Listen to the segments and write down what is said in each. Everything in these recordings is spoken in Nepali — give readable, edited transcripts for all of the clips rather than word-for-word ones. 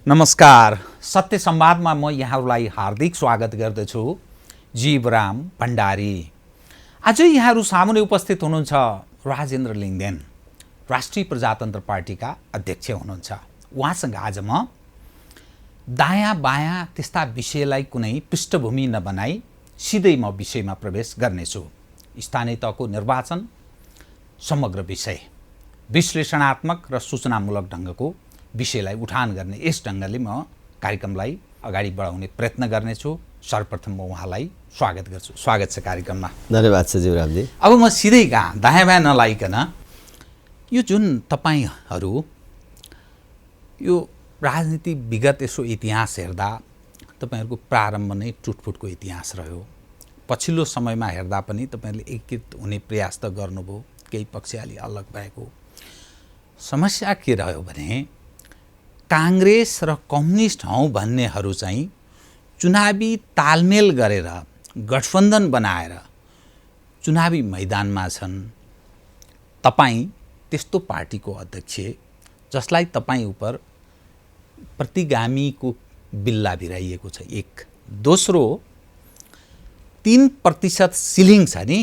नमस्कार। सत्य संवादमा म यहाँहरूलाई हार्दिक स्वागत गर्दछु। जीवराम भण्डारी। आज यहाँहरू सामुने उपस्थित हुनुहुन्छ राजेन्द्र लिङ्गदेन, राष्ट्रिय प्रजातन्त्र पार्टीका अध्यक्ष हुनुहुन्छ। उहाँसँग आज म दायाँ बायाँ त्यस्ता विषयलाई कुनै पृष्ठभूमि नबनाई सिधै म विषयमा प्रवेश गर्नेछु। स्थानीय तहको निर्वाचन समग्र विषय, विश्लेषणात्मक र सूचनामूलक ढङ्गको विषयलाई उठान गर्ने यस ढङ्गले म कार्यक्रमलाई अगाडि बढाउने प्रयत्न गर्नेछु। सर्वप्रथम म उहाँलाई स्वागत गर्छु। स्वागत छ कार्यक्रममा। धन्यवाद छ जीवरामजी। अब म सिधै दायाँ बायाँ नलाइकन यो जुन तपाईहरू यो राजनीति विगत यसो इतिहास हेर्दा तपाईहरूको प्रारम्भ नै टुटफुटको इतिहास रह्यो। पछिल्लो समयमा हेर्दा पनि तपाईहरूले एकीकृत हुने प्रयास त गर्नुभयो, केही पक्ष अलि अलग भएको। समस्या के रह्यो भने काङ्ग्रेस र कम्युनिस्ट हौँ भन्नेहरू चाहिँ चुनावी तालमेल गरेर गठबन्धन बनाएर चुनावी मैदानमा छन्। तपाईँ त्यस्तो पार्टीको अध्यक्ष जसलाई तपाईँ उप प्रतिगामीको बिल्ला भिराइएको छ। एक दोस्रो 3% सिलिङ छ नि,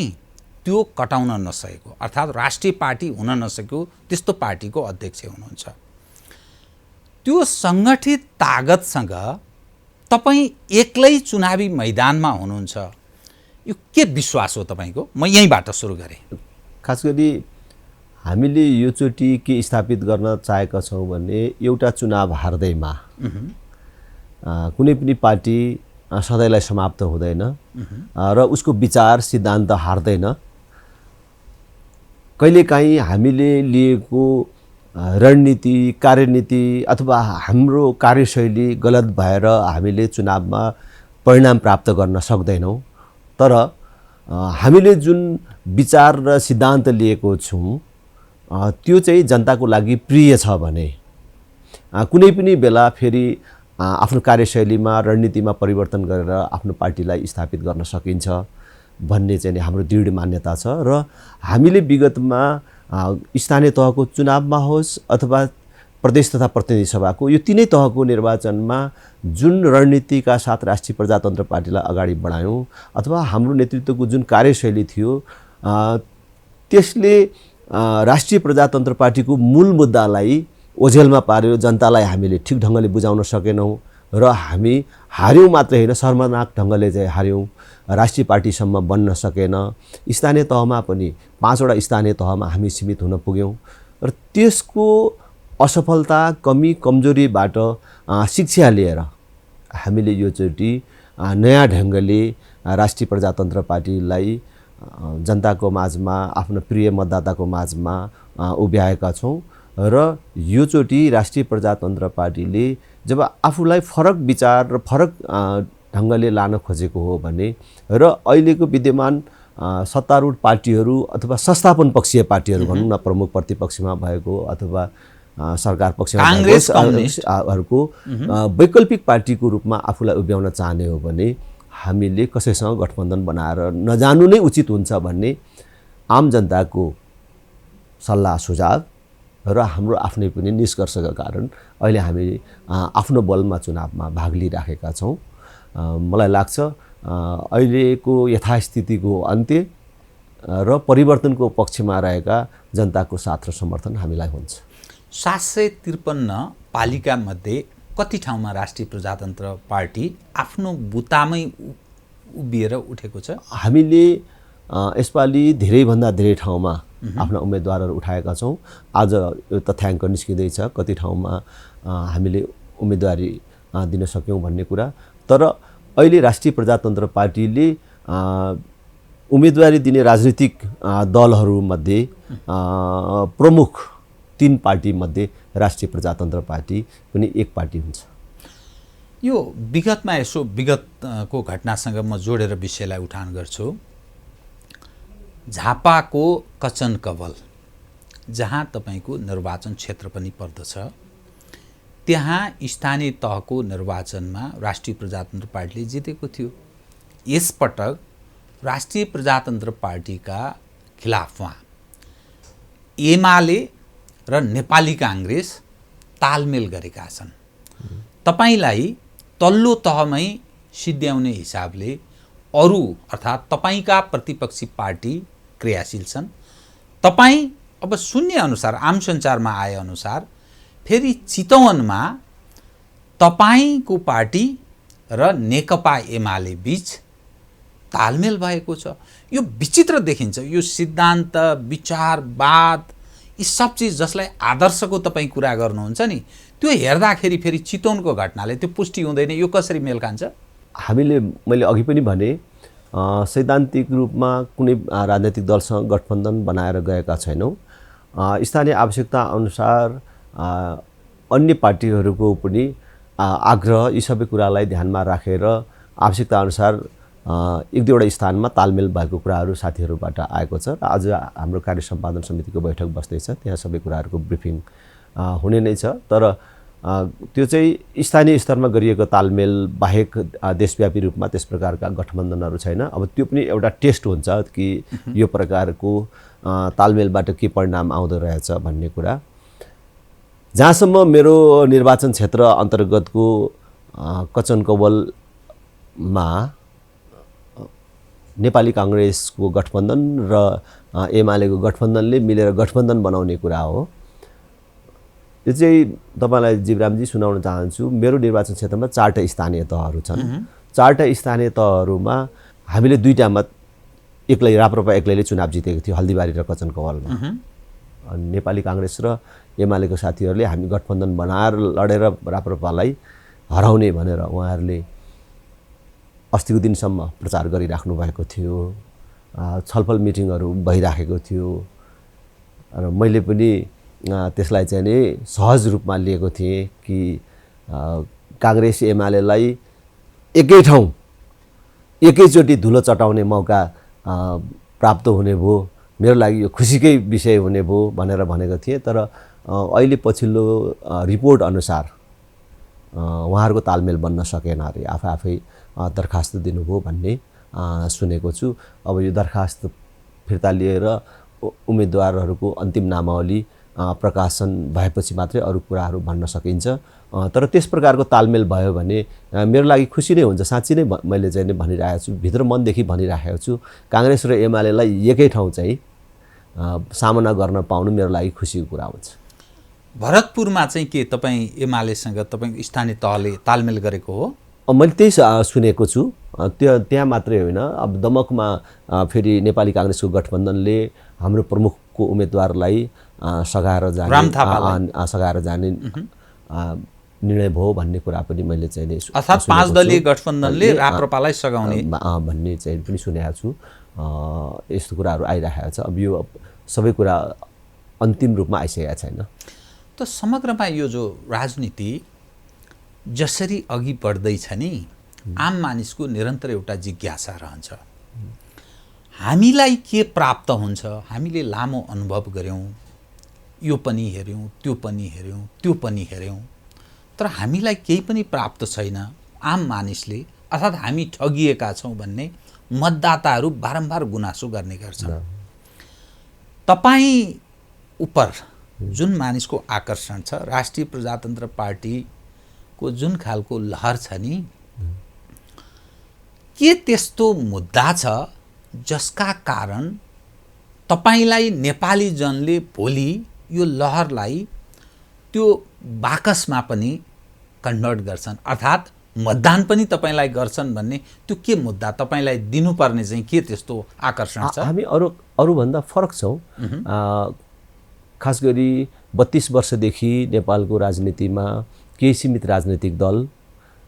त्यो कटाउन नसकेको, अर्थात् राष्ट्रिय पार्टी हुन नसकेको त्यस्तो पार्टीको अध्यक्ष हुनुहुन्छ। त्यो सङ्गठित तागतसँग तपाईँ एक्लै चुनावी मैदानमा हुनुहुन्छ। यो के विश्वास हो तपाईँको? म यहीँबाट सुरु गरेँ। खास गरी हामीले योचोटि के स्थापित गर्न चाहेका छौँ भने एउटा चुनाव हार्दैमा कुनै पनि पार्टी सधैँलाई समाप्त हुँदैन र उसको विचार सिद्धान्त हार्दैन। कहिलेकाहीँ हामीले लिएको रणनीति, कार्यनीति अथवा हाम्रो कार्यशैली गलत भएर हामीले चुनावमा परिणाम प्राप्त गर्न सक्दैनौँ। तर हामीले जुन विचार र सिद्धान्त लिएको छौँ त्यो चाहिँ जनताको लागि प्रिय छ भने कुनै पनि बेला फेरि आफ्नो कार्यशैलीमा रणनीतिमा परिवर्तन गरेर आफ्नो पार्टीलाई स्थापित गर्न सकिन्छ भन्ने चाहिँ हाम्रो दृढ मान्यता छ। र हामीले विगतमा स्थानीय तहको चुनावमा होस् अथवा प्रदेश तथा प्रतिनिधि सभाको यो तीनै तहको निर्वाचनमा जुन रणनीतिका साथ राष्ट्रिय प्रजातन्त्र पार्टीलाई अगाडि बढायौँ अथवा हाम्रो नेतृत्वको जुन कार्यशैली थियो त्यसले राष्ट्रिय प्रजातन्त्र पार्टीको मूल मुद्दालाई ओझेलमा पार्यो। जनतालाई हामीले ठिक ढङ्गले बुझाउन सकेनौँ र हामी हार्यौँ मात्रै होइन, शर्मनाक ढङ्गले चाहिँ हार्यौँ। राष्ट्रिय पार्टीसम्म बन्न सकेन। स्थानीय तहमा पनि 5वटा स्थानीय तहमा हामी सीमित हुन पुग्यौँ र त्यसको असफलता, कमी, कमजोरीबाट शिक्षा लिएर हामीले योचोटि नयाँ ढङ्गले राष्ट्रिय प्रजातन्त्र पार्टीलाई जनताको माझमा, आफ्नो प्रिय मतदाताको माझमा उभ्याएका छौँ। र योचोटि राष्ट्रिय प्रजातन्त्र पार्टीले जब आफूलाई फरक विचार र फरक ढङ्गले लान खोजेको हो भने र अहिलेको विद्यमान सत्तारूढ पार्टीहरू अथवा संस्थापन पक्षीय पार्टीहरू भनौँ न, प्रमुख प्रतिपक्षमा भएको अथवा सरकार पक्षमा भएको वैकल्पिक पार्टीको रूपमा आफूलाई उभ्याउन चाहने हो भने हामीले कसैसँग गठबन्धन बनाएर नजानु नै उचित हुन्छ भन्ने आम जनताको सल्लाह सुझाव र हाम्रो आफ्नै पनि निष्कर्षका कारण अहिले हामी आफ्नो बलमा चुनावमा भाग लिइराखेका छौँ। मलाई लाग्छ अहिलेको यथास्थितिको अन्त्य र परिवर्तनको पक्षमा रहेका जनताको साथ र समर्थन हामीलाई हुन्छ। 753 पालिकामध्ये कति ठाउँमा राष्ट्रिय प्रजातन्त्र पार्टी आफ्नो बुतामै उभिएर उठेको छ? हामीले यसपालि धेरैभन्दा धेरै ठाउँमा आफ्ना उम्मेदवारहरू उठाएका छौँ। आज यो तथ्याङ्क निस्किँदैछ कति ठाउँमा हामीले उम्मेदवारी दिन सक्यौँ भन्ने कुरा। तर अहिले राष्ट्रिय प्रजातन्त्र पार्टीले उम्मेदवारी दिने राजनीतिक दलहरूमध्ये प्रमुख 3 पार्टीमध्ये राष्ट्रिय प्रजातन्त्र पार्टी पनि एक पार्टी हुन्छ। यो विगतमा यसो विगतको घटनासँग म जोडेर विषयलाई उठान गर्छु। झापाको कचन कवल, जहाँ तपाईँको निर्वाचन क्षेत्र पनि पर्दछ, त्यहाँ स्थानीय तहको निर्वाचनमा राष्ट्रिय प्रजातन्त्र पार्टीले जितेको थियो। यसपटक राष्ट्रिय प्रजातन्त्र पार्टीका खिलाफमा एमाले र नेपाली काङ्ग्रेस तालमेल गरेका छन्। तपाईलाई तल्लो तहमै सिद्ध्याउने हिसाबले अरू अर्थात् तपाईका प्रतिपक्षी पार्टी क्रियाशील छन्। तपाई अब सुन्ने अनुसार आम सञ्चारमा आए अनुसार फेरि चितवनमा तपाईको पार्टी र नेकपा एमाले बीच तालमेल भएको छ। यो विचित्र देखिन्छ। यो सिद्धान्त, विचारवाद, यी सब चिज जसलाई आदर्शको तपाईँ कुरा गर्नुहुन्छ नि, त्यो हेर्दाखेरि फेरि चितवनको घटनाले त्यो पुष्टि हुँदैन। यो कसरी मेल खान्छ? मैले अघि पनि भने सैद्धान्तिक रूपमा कुनै राजनैतिक दलसँग गठबन्धन बनाएर गएका छैनौँ। स्थानीय आवश्यकता अनुसार अन्य पार्टीहरूको पनि आग्रह, यी सबै कुरालाई ध्यानमा राखेर आवश्यकता अनुसार एक दुईवटा स्थानमा तालमेल भएको कुराहरू साथीहरूबाट आएको छ र आज हाम्रो कार्य सम्पादन समितिको बैठक बस्दैछ। त्यहाँ सबै कुराहरूको ब्रिफिङ हुने नै छ। तर त्यो चाहिँ स्थानीय स्तरमा गरिएको तालमेल बाहेक देशव्यापी रूपमा त्यस प्रकारका गठबन्धनहरू छैन। अब त्यो पनि एउटा टेस्ट हुन्छ कि यो प्रकारको तालमेलबाट के परिणाम आउँदो रहेछ भन्ने कुरा। जहाँसम्म मेरो निर्वाचन क्षेत्र अन्तर्गतको कचनकवलमा नेपाली काङ्ग्रेसको गठबन्धन र एमालेको गठबन्धनले मिलेर गठबन्धन बनाउने कुरा हो। यो चाहिँ तपाईलाई जीवरामजी सुनाउन चाहन्छु। मेरो निर्वाचन क्षेत्रमा 4टा स्थानीय तहहरू छन्। 4टा स्थानीय तहहरूमा हामीले 2टामा राप्रपा एक्लैले चुनाव जितेको थियो, हल्दीबारी र कचनकवलमा। नेपाली काङ्ग्रेस र एमालेको साथीहरूले हामी गठबन्धन बनाएर लडेर राप्रपालाई हराउने भनेर उहाँहरूले अस्तिको दिनसम्म प्रचार गरिराख्नु भएको थियो। छलफल मिटिङहरू भइराखेको थियो र मैले पनि त्यसलाई चाहिँ नि सहज रूपमा लिएको थिएँ कि काङ्ग्रेस एमालेलाई एकै ठाउँ एकैचोटि धुलो चटाउने मौका प्राप्त हुने भयो। मेरो लागि यो खुसीकै विषय हुने भयो भनेर भनेको थिएँ। तर अहिले पछिल्लो रिपोर्ट अनुसार उहाँहरूको तालमेल बन्न सकेन अरे, आफै दरखास्त दिनुभयो भन्ने सुनेको छु। अब यो दरखास्त फिर्ता लिएर उम्मेदवारहरूको अन्तिम नामावली प्रकाशन भएपछि मात्रै अरू कुराहरू भन्न सकिन्छ। तर त्यस प्रकारको तालमेल भयो भने मेरो लागि खुसी नै हुन्छ। साँच्चै नै मैले चाहिँ नै भनिरहेको छु, भित्र मनदेखि भनिरहेको छु, काङ्ग्रेस र एमालेलाई एकै ठाउँ चाहिँ सामना गर्न पाउनु मेरो लागि खुसीको कुरा हुन्छ। भरतपुरमा चाहिँ के तपाईँ एमालेसँग तपाईँ स्थानीय तहले तालमेल गरेको हो? मैले त्यही सुनेको छु। त्यहाँ मात्रै होइन, अब दमकमा फेरि नेपाली काङ्ग्रेसको गठबन्धनले हाम्रो प्रमुखको उम्मेदवारलाई सघाएर जाने निर्णय भयो भन्ने कुरा पनि मैले चाहिँ नि अर्थात् 5 दलीय गठबन्धनले राप्रपालाई सघाउने भन्ने चाहिँ पनि सुनेको छु। यस्तो कुराहरू आइरहेको छ। अब यो सबै कुरा अन्तिम रूपमा आइसकेको छैन। त समग्रमा यो जो राजनीति जसरी अघि बढ्दैछ नि, आम मानिसको निरन्तर एउटा जिज्ञासा रहन्छ, हामीलाई के प्राप्त हुन्छ? हामीले लामो अनुभव गऱ्यौँ, यो पनि हेऱ्यौँ, त्यो पनि हेऱ्यौँ, त्यो पनि हेऱ्यौँ, तर हामीलाई केही पनि प्राप्त छैन। आम मानिसले अर्थात् हामी ठगिएका छौँ भन्ने मतदाताहरू बारम्बार गुनासो गर्ने गर्छन्। तपाईँ उपर जुन मानिसको आकर्षण छ, राष्ट्रिय प्रजातन्त्र पार्टीको जुन खालको लहर छ नि, के त्यस्तो मुद्दा छ जसका कारण तपाईलाई नेपाली जनले भोलि यो लहरलाई त्यो बाकसमा पनि कन्भर्ट गर्छन्, अर्थात् मतदान पनि तपाईलाई गर्छन् भन्ने त्यो के मुद्दा तपाईलाई दिनुपर्ने चाहिँ के त्यस्तो आकर्षण छ? हामी अरूभन्दा फरक छौँ। खास गरी 32 वर्षदेखि नेपालको राजनीतिमा केही सीमित राजनीतिक दल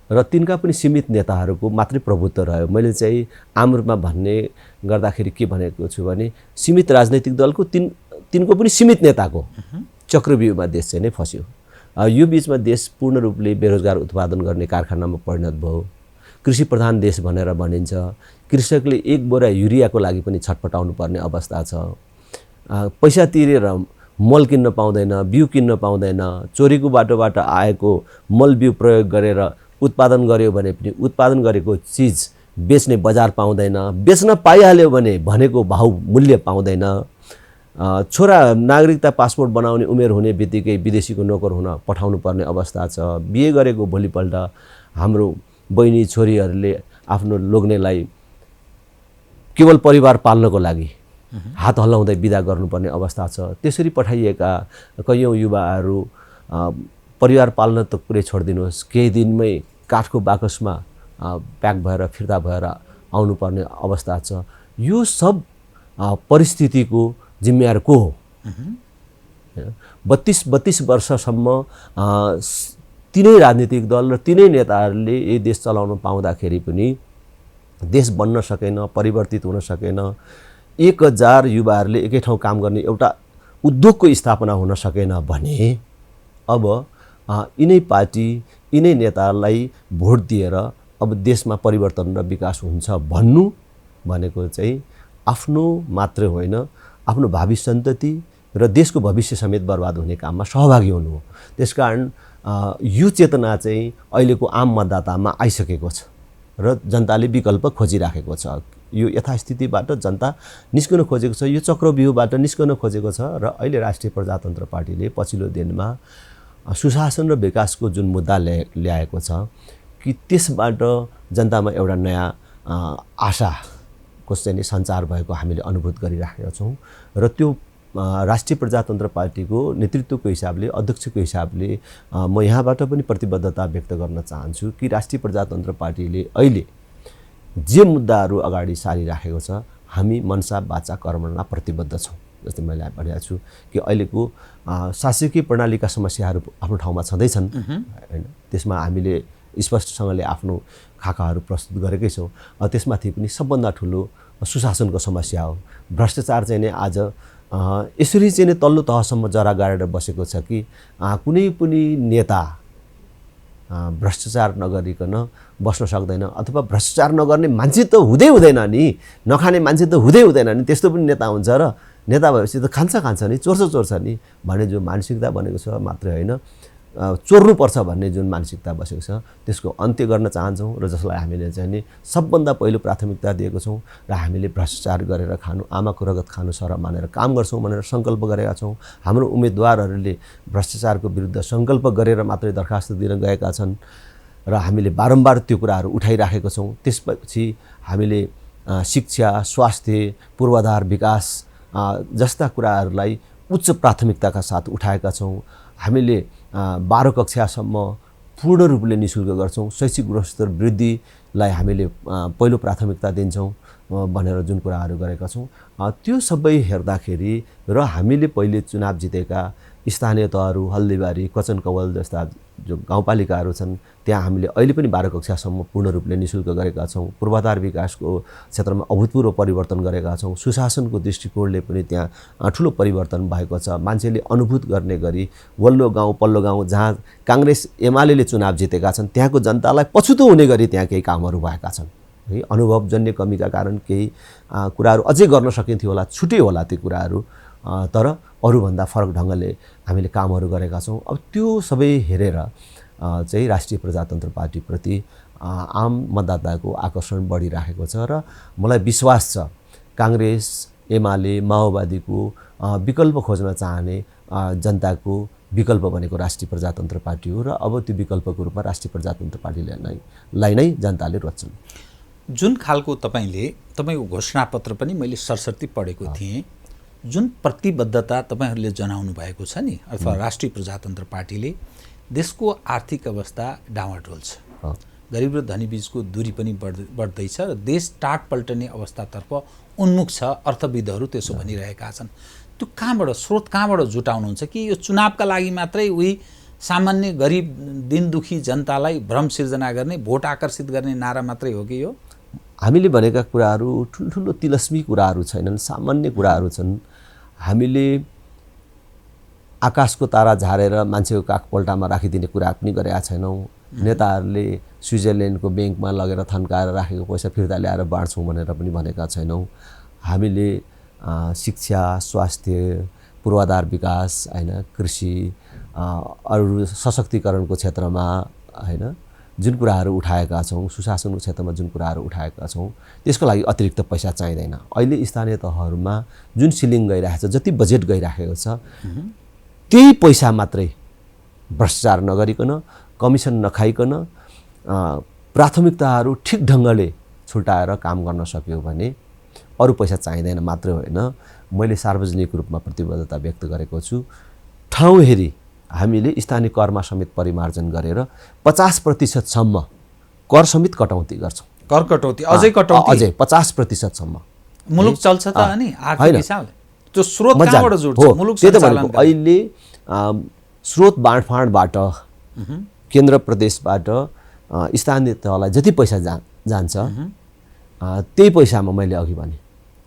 र तिनका पनि सीमित नेताहरूको मात्रै प्रभुत्व रह्यो। मैले चाहिँ आम रूपमा भन्ने गर्दाखेरि के भनेको छु भने सीमित राजनीतिक दलको तिनको पनि सीमित नेताको चक्रव्यूहमा देश चाहिँ नै फस्यो। यो बिचमा देश पूर्ण रूपले बेरोजगार उत्पादन गर्ने कारखानामा परिणत भयो। कृषि प्रधान देश भनेर भनिन्छ। कृषकले 1 बोरा युरियाको लागि पनि छटपटाउनु पर्ने अवस्था छ। पैसा तिरेर मल किन्न पाउँदैन, बिउ किन्न पाउँदैन। चोरीको बाटोबाट आएको मल बिउ प्रयोग गरेर उत्पादन गर्यो भने पनि उत्पादन गरेको चिज बेच्ने बजार पाउँदैन। बेच्न पाइहाल्यो भने भनेको भाउ मूल्य पाउँदैन। छोरा नागरिकता पासपोर्ट बनाउने उमेर हुने बित्तिकै विदेशीको नोकर हुन पठाउनु पर्ने अवस्था छ। बिहे गरेको भोलिपल्ट हाम्रो बहिनी छोरीहरूले आफ्नो लोग्नेलाई केवल परिवार पाल्नको लागि हात हल्लाउँदै बिदा गर्नुपर्ने अवस्था छ। त्यसरी पठाइएका कैयौँ युवाहरू परिवार पाल्न त कुरै छोडिदिनुहोस्, केही दिनमै काठको बाकसमा प्याक भएर फिर्ता भएर आउनुपर्ने अवस्था छ। यो सब परिस्थितिको जिम्मेवार को हो? 32 वर्षसम्म तिनै राजनीतिक दल र तिनै नेताहरूले यही देश चलाउन पाउँदाखेरि पनि देश बन्न सकेन, परिवर्तित हुन सकेन। 1000 युवाहरूले एकै ठाउँ काम गर्ने एउटा उद्योगको स्थापना हुन सकेन भने अब यिनै पार्टी यिनै नेतालाई भोट दिएर अब देशमा परिवर्तन र विकास हुन्छ भन्नु भनेको चाहिँ आफ्नो मात्रै होइन, आफ्नो भावी सन्तति र देशको भविष्य समेत बर्बाद हुने काममा सहभागी हुनु हो। त्यसकारण यो चेतना चाहिँ अहिलेको आम मतदातामा आइसकेको छ र जनताले विकल्प खोजिराखेको छ। यो यथास्थितिबाट जनता निस्कन खोजेको छ, यो चक्रव्यूहबाट निस्कन खोजेको छ र अहिले राष्ट्रिय प्रजातन्त्र पार्टीले पछिल्लो दिनमा सुशासन र विकासको जुन मुद्दा ल्याएको छ कि त्यसबाट जनतामा एउटा नयाँ आशाको चाहिँ सञ्चार भएको हामीले अनुभूत गरिराखेका छौँ र त्यो राष्ट्रिय प्रजातन्त्र पार्टीको नेतृत्वको हिसाबले, अध्यक्षको हिसाबले म यहाँबाट पनि प्रतिबद्धता व्यक्त गर्न चाहन्छु कि राष्ट्रिय प्रजातन्त्र पार्टीले अहिले जे मुद्दाहरू अगाडि सारिराखेको छ हामी मनसा वाचा कर्मणा प्रतिबद्ध छौँ। जस्तै मैले भनेको छु कि अहिलेको शासकीय प्रणालीका समस्याहरू आफ्नो ठाउँमा छँदैछन् हैन, त्यसमा हामीले स्पष्टसँगले आफ्नो खाकाहरू प्रस्तुत गरेकै छौँ। त्यसमाथि पनि सबभन्दा ठुलो सुशासनको समस्या हो। भ्रष्टाचार चाहिँ नै आज यसरी चाहिँ नै तल्लो तहसम्म जरा गाडेर बसेको छ कि कुनै पनि नेता भ्रष्टाचार नगरिकन बस्न सक्दैन, अथवा भ्रष्टाचार नगर्ने मान्छे त हुँदैन नि, नखाने मान्छे त हुँदैन नि, त्यस्तो पनि नेता हुन्छ र नेता भएपछि त खान्छ नि, चोर्छ नि भन्ने जो मानसिकता बनेको छ मात्रै होइन, चोर्नुपर्छ भन्ने जुन मानसिकता बसेको छ त्यसको अन्त्य गर्न चाहन्छौँ र जसलाई हामीले चाहिँ नि सबभन्दा पहिलो प्राथमिकता दिएको छौँ र हामीले भ्रष्टाचार गरेर खानु, आमाको रगत खानु सरह मानेर काम गर्छौँ भनेर सङ्कल्प गरेका छौँ। हाम्रो उम्मेदवारहरूले भ्रष्टाचारको विरुद्ध सङ्कल्प गरेर मात्रै दरखास्त दिन गएका छन् र हामीले बारम्बार त्यो कुराहरू उठाइराखेका छौँ। त्यसपछि हामीले शिक्षा, स्वास्थ्य, पूर्वाधार विकास जस्ता कुराहरूलाई उच्च प्राथमिकताका साथ उठाएका छौँ। हामीले 12 कक्षासम्म पूर्ण रूपले निःशुल्क गर्छौँ। शैक्षिक गुणस्तर वृद्धिलाई हामीले पहिलो प्राथमिकता दिन्छौँ भनेर जुन कुराहरू गरेका छौँ त्यो सबै हेर्दाखेरि र हामीले पहिले चुनाव जितेका स्थानीय तहहरू हल्दीबारी, कचनकवल जस्ता जो गाउँपालिकाहरू छन् त्यहाँ हामीले अहिले पनि 12 कक्षासम्म पूर्ण रूपले निःशुल्क गरेका छौँ। पूर्वाधार विकासको क्षेत्रमा अभूतपूर्व परिवर्तन गरेका छौँ। सुशासनको दृष्टिकोणले पनि त्यहाँ ठुलो परिवर्तन भएको छ। मान्छेले अनुभूत गर्ने गरी वल्लो गाउँ पल्लो गाउँ जहाँ काङ्ग्रेस एमाले चुनाव जितेका छन् त्यहाँको जनतालाई पछुतो हुने गरी त्यहाँ केही कामहरू भएका छन् है। अनुभवजन्य कमीका कारण केही कुराहरू अझै गर्न सकिन्थ्यो होला, छुट्यो होला ती कुराहरू, तर अरूभन्दा फरक ढङ्गले हामीले कामहरू गरेका छौँ। अब त्यो सबै हेरेर चाहिँ राष्ट्रिय प्रजातन्त्र पार्टीप्रति आम मतदाताको आकर्षण बढिराखेको छ र मलाई विश्वास छ काङ्ग्रेस एमाले माओवादीको विकल्प खोज्न चाहने जनताको विकल्प भनेको राष्ट्रिय प्रजातन्त्र पार्टी हो र अब त्यो विकल्पको रूपमा राष्ट्रिय प्रजातन्त्र पार्टीलाई नै जनताले रोज्छन्। जुन खालको तपाईँको घोषणापत्र पनि मैले सरसर्ती पढेको थिएँ, जुन प्रतिबद्धता तपाईँहरूले जनाउनु भएको छ नि, अथवा राष्ट्रिय प्रजातन्त्र पार्टीले देशको आर्थिक अवस्था डामाडोल छ, गरिब र धनी बीचको दूरी पनि बढ्दैछ र देश टाट पल्टने अवस्थातर्फ उन्मुख छ, अर्थविदहरू त्यसो भनिरहेका छन्। त्यो स्रोत कहाँबाट जुटाउनुहुन्छ कि यो चुनावका लागि मात्रै उही सामान्य गरिब दिनदुखी जनतालाई भ्रम सिर्जना गर्ने, भोट आकर्षित गर्ने नारा मात्रै हो कि यो? हामीले भनेका कुराहरू ठुल्ठुलो तिलस्मी कुराहरू छैनन्, सामान्य कुराहरू छन्। हामीले आकाशको तारा झारेर मान्छेको काखपल्टामा राखिदिने कुरा पनि गरेका छैनौँ। नेताहरूले स्विजरल्यान्डको ब्याङ्कमा लगेर थन्काएर राखेको पैसा फिर्ता ल्याएर बाँड्छौँ भनेर पनि भनेका छैनौँ। हामीले शिक्षा, स्वास्थ्य, पूर्वाधार विकास हैन, कृषि, अरू सशक्तिकरणको क्षेत्रमा हैन, जुन कुराहरू उठाएका छौँ, सुशासनको क्षेत्रमा जुन कुराहरू उठाएका छौँ, त्यसको लागि अतिरिक्त पैसा चाहिँदैन। अहिले स्थानीय तहहरूमा जुन सिलिङ गइरहेको छ, जति बजेट गइराखेको छ, त्यही पैसा मात्रै भ्रष्टाचार नगरिकन, कमिसन नखाइकन, प्राथमिकताहरू ठिक ढङ्गले छुटाएर काम गर्न सक्यो भने अरू पैसा चाहिँदैन। मात्रै होइन, मैले सार्वजनिक रूपमा प्रतिबद्धता व्यक्त गरेको छु, ठाउँ हेरी हामीले स्थानीय करमा समेत परिमार्जन गरेर 50% कर समेत कटौती गर्छौँ। कर कटौती अझै कटौती अझै 50% मुलुक चल्छ त अनि आर्थिक हिसाबले त्यो स्रोत कहाँबाट जोड्छ मुलुक त्यही त सञ्चालन भनेको। अहिले स्रोत बाँडफाँडबाट केन्द्र प्रदेशबाट स्थानीय तहलाई जति पैसा जान्छ त्यही पैसामा मैले अघि भने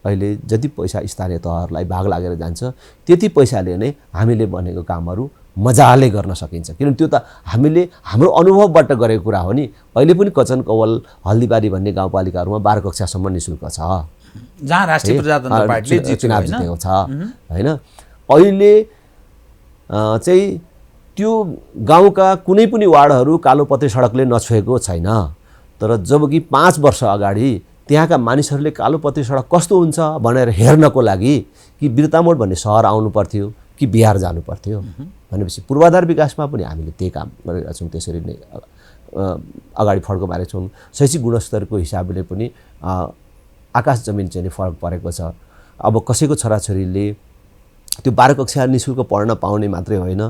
अहिले जति पैसा स्थानीय तहहरूलाई भाग लागेर जान्छ त्यति पैसाले नै हामीले भनेको कामहरू मजाले गर्न सकिन्छ। किनभने त्यो त हामीले हाम्रो अनुभवबाट गरेको कुरा हो नि। अहिले पनि कचन कवल हल्दीबारी भन्ने गाउँपालिकाहरूमा 12 कक्षासम्म निःशुल्क छ, जहाँ राष्ट्रिय प्रजातन्त्र पार्टीले चुनाव जितेको छ हैन। अहिले चाहिँ त्यो गाउँका कुनै पनि वार्डहरू कालोपत्रे सडकले नछोएको छैन। तर जबकि 5 वर्ष अगाडि त्यहाँका मानिसहरूले कालोपत्रे सडक कस्तो हुन्छ भनेर हेर्नको लागि कि बिर्तामोड भन्ने सहर आउनु पर्थ्यो कि बिहार जानु पर्थ्यो। भनेपछि पूर्वाधार विकासमा पनि हामीले त्यही काम गरेका छौँ। त्यसरी नै अगाडि फड्को मारेका छौँ। शैक्षिक गुणस्तरको हिसाबले पनि आकाश जमिन चाहिँ फरक परेको छ। अब कसैको छोराछोरीले त्यो 12 कक्षा निःशुल्क पढ्न पाउने मात्रै होइन,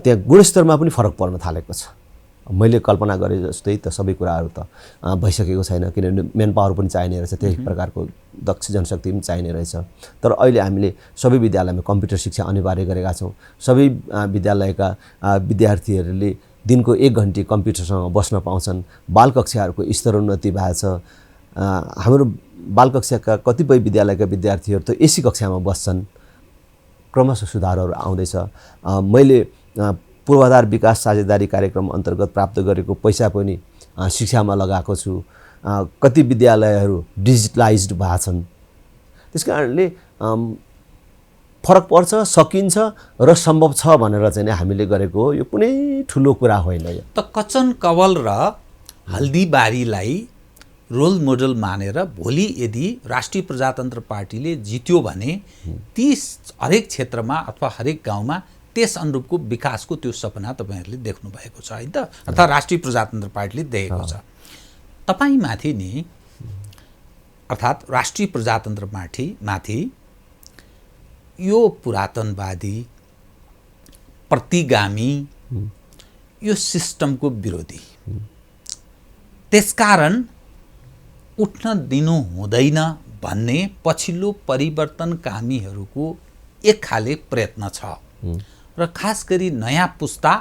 त्यहाँ गुणस्तरमा पनि फरक पर्न थालेको छ। मैले कल्पना गरे जस्तै त सबै कुराहरू त भइसकेको छैन, किनभने मेन पावर पनि चाहिने रहेछ, त्यही प्रकारको दक्ष जनशक्ति पनि चाहिने रहेछ। तर अहिले हामीले सबै विद्यालयमा कम्प्युटर शिक्षा अनिवार्य गरेका छौँ। सबै विद्यालयका विद्यार्थीहरूले दिनको 1 घन्टी कम्प्युटरसँग बस्न पाउँछन्। बाल कक्षाहरूको स्तरोन्नति भएको छ। हाम्रो बाल कक्षाका कतिपय विद्यालयका विद्यार्थीहरू त एसी कक्षामा बस्छन्। क्रमशः सुधारहरू आउँदैछ। मैले पूर्वाधार विकास साझेदारी कार्यक्रम अन्तर्गत प्राप्त गरेको पैसा पनि शिक्षामा लगाएको छु। कति विद्यालयहरू डिजिटलाइज्ड भएको छन्। त्यस कारणले फरक पर्छ, सकिन्छ र सम्भव छ भनेर चाहिँ हामीले गरेको यो कुनै ठुलो कुरा होइन। यो त कचन कवल र हल्दीबारीलाई रोल मोडल मानेर भोलि यदि राष्ट्रिय प्रजातन्त्र पार्टीले जित्यो भने ती हरेक क्षेत्रमा अथवा हरेक गाउँमा त्यस अनुरूपको विकासको त्यो सपना तपाईहरुले देख्नु भएको छ हैन त, अर्थात् राष्ट्रिय प्रजातन्त्र पार्टीले देखेको छ। तपाईमाथि नि अर्थात् राष्ट्रिय प्रजातन्त्र पार्टी माथि यो पुरातनवादी प्रतिगामी यो सिस्टमको विरोधी, त्यसकारण उठ्न दिनु हुँदैन भन्ने पछिल्लो परिवर्तनकामीहरूको एक खाले प्रयत्न छ र खास गरी नयाँ पुस्ता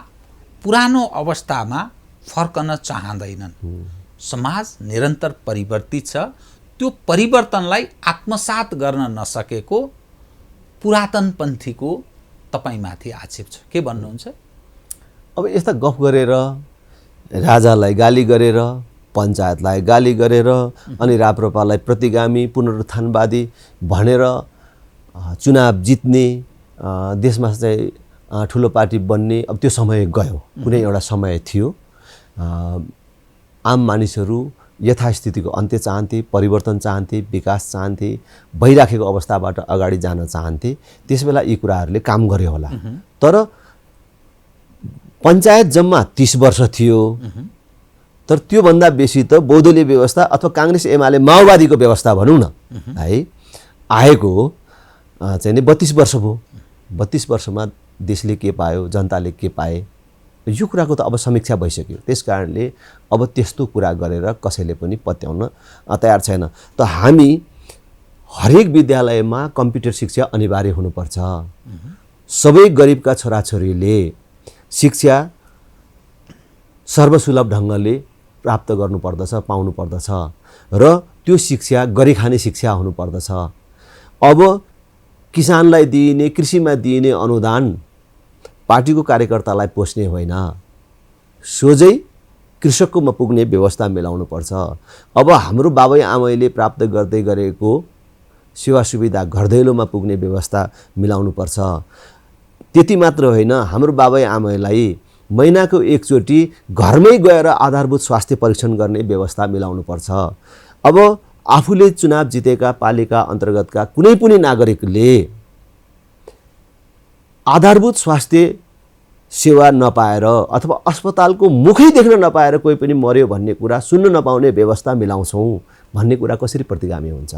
पुरानो अवस्थामा फर्कन चाहँदैनन्। समाज निरन्तर परिवर्तित छ, त्यो परिवर्तनलाई आत्मसात गर्न नसकेको पुरातनपन्थीको तपाईमाथि आक्षेप छ। के भन्नुहुन्छ? अब यस्ता गफ गरेर राजालाई गाली गरेर, पञ्चायतलाई गाली गरेर, अनि राप्रपालाई प्रतिगामी पुनरुत्थानवादी भनेर चुनाव जित्ने, देशमा चाहिँ ठुलो पार्टी बन्ने अब त्यो समय गयो। कुनै एउटा समय थियो आम मानिसहरू यथास्थितिको अन्त्य चाहन्थे, परिवर्तन चाहन्थे, विकास चाहन्थे, भइराखेको अवस्थाबाट अगाडि जान चाहन्थे। त्यसबेला यी कुराहरूले काम गरे होला। तर पञ्चायत जम्मा 30 वर्ष थियो, तर त्योभन्दा बेसी त बहुदलीय व्यवस्था अथवा काङ्ग्रेस एमाले माओवादीको व्यवस्था भनौँ न है आएको चाहिँ नि 32 वर्ष भयो। 32 वर्षमा देशले के पायो, जनताले के पाए, यो कुराको त अब समीक्षा भइसक्यो। त्यसकारणले अब त्यस्तो कुरा गरेर कसैले पनि पत्याउन तयार छैन। त हामी हरेक विद्यालयमा कम्प्युटर शिक्षा अनिवार्य हुनुपर्छ। सबै गरिबका छोराछोरीले शिक्षा सर्वसुलभ ढङ्गले प्राप्त गर्नुपर्दछ, पाउनुपर्दछ र त्यो शिक्षा गरिखाने शिक्षा हुनुपर्दछ। अब किसानलाई दिइने, कृषिमा दिइने अनुदान पार्टीको कार्यकर्तालाई पोस्ने होइन, सोझै कृषककोमा पुग्ने व्यवस्था मिलाउनुपर्छ। अब हाम्रो बाबै आमैले प्राप्त गर्दै गरेको सेवा सुविधा घरदैलोमा पुग्ने व्यवस्था मिलाउनुपर्छ। त्यति मात्र होइन, हाम्रो बाबै आमैलाई महिनाको एकचोटि घरमै गएर आधारभूत स्वास्थ्य परीक्षण गर्ने व्यवस्था मिलाउनुपर्छ। अब आफूले चुनाव जितेका पालिका अन्तर्गतका कुनै पनि नागरिकले आधारभूत स्वास्थ्य सेवा नपाएर अथवा अस्पतालको मुखै देख्न नपाएर कोही पनि मर्यो भन्ने कुरा सुन्न नपाउने व्यवस्था मिलाउँछौँ भन्ने कुरा कसरी प्रतिगामी हुन्छ,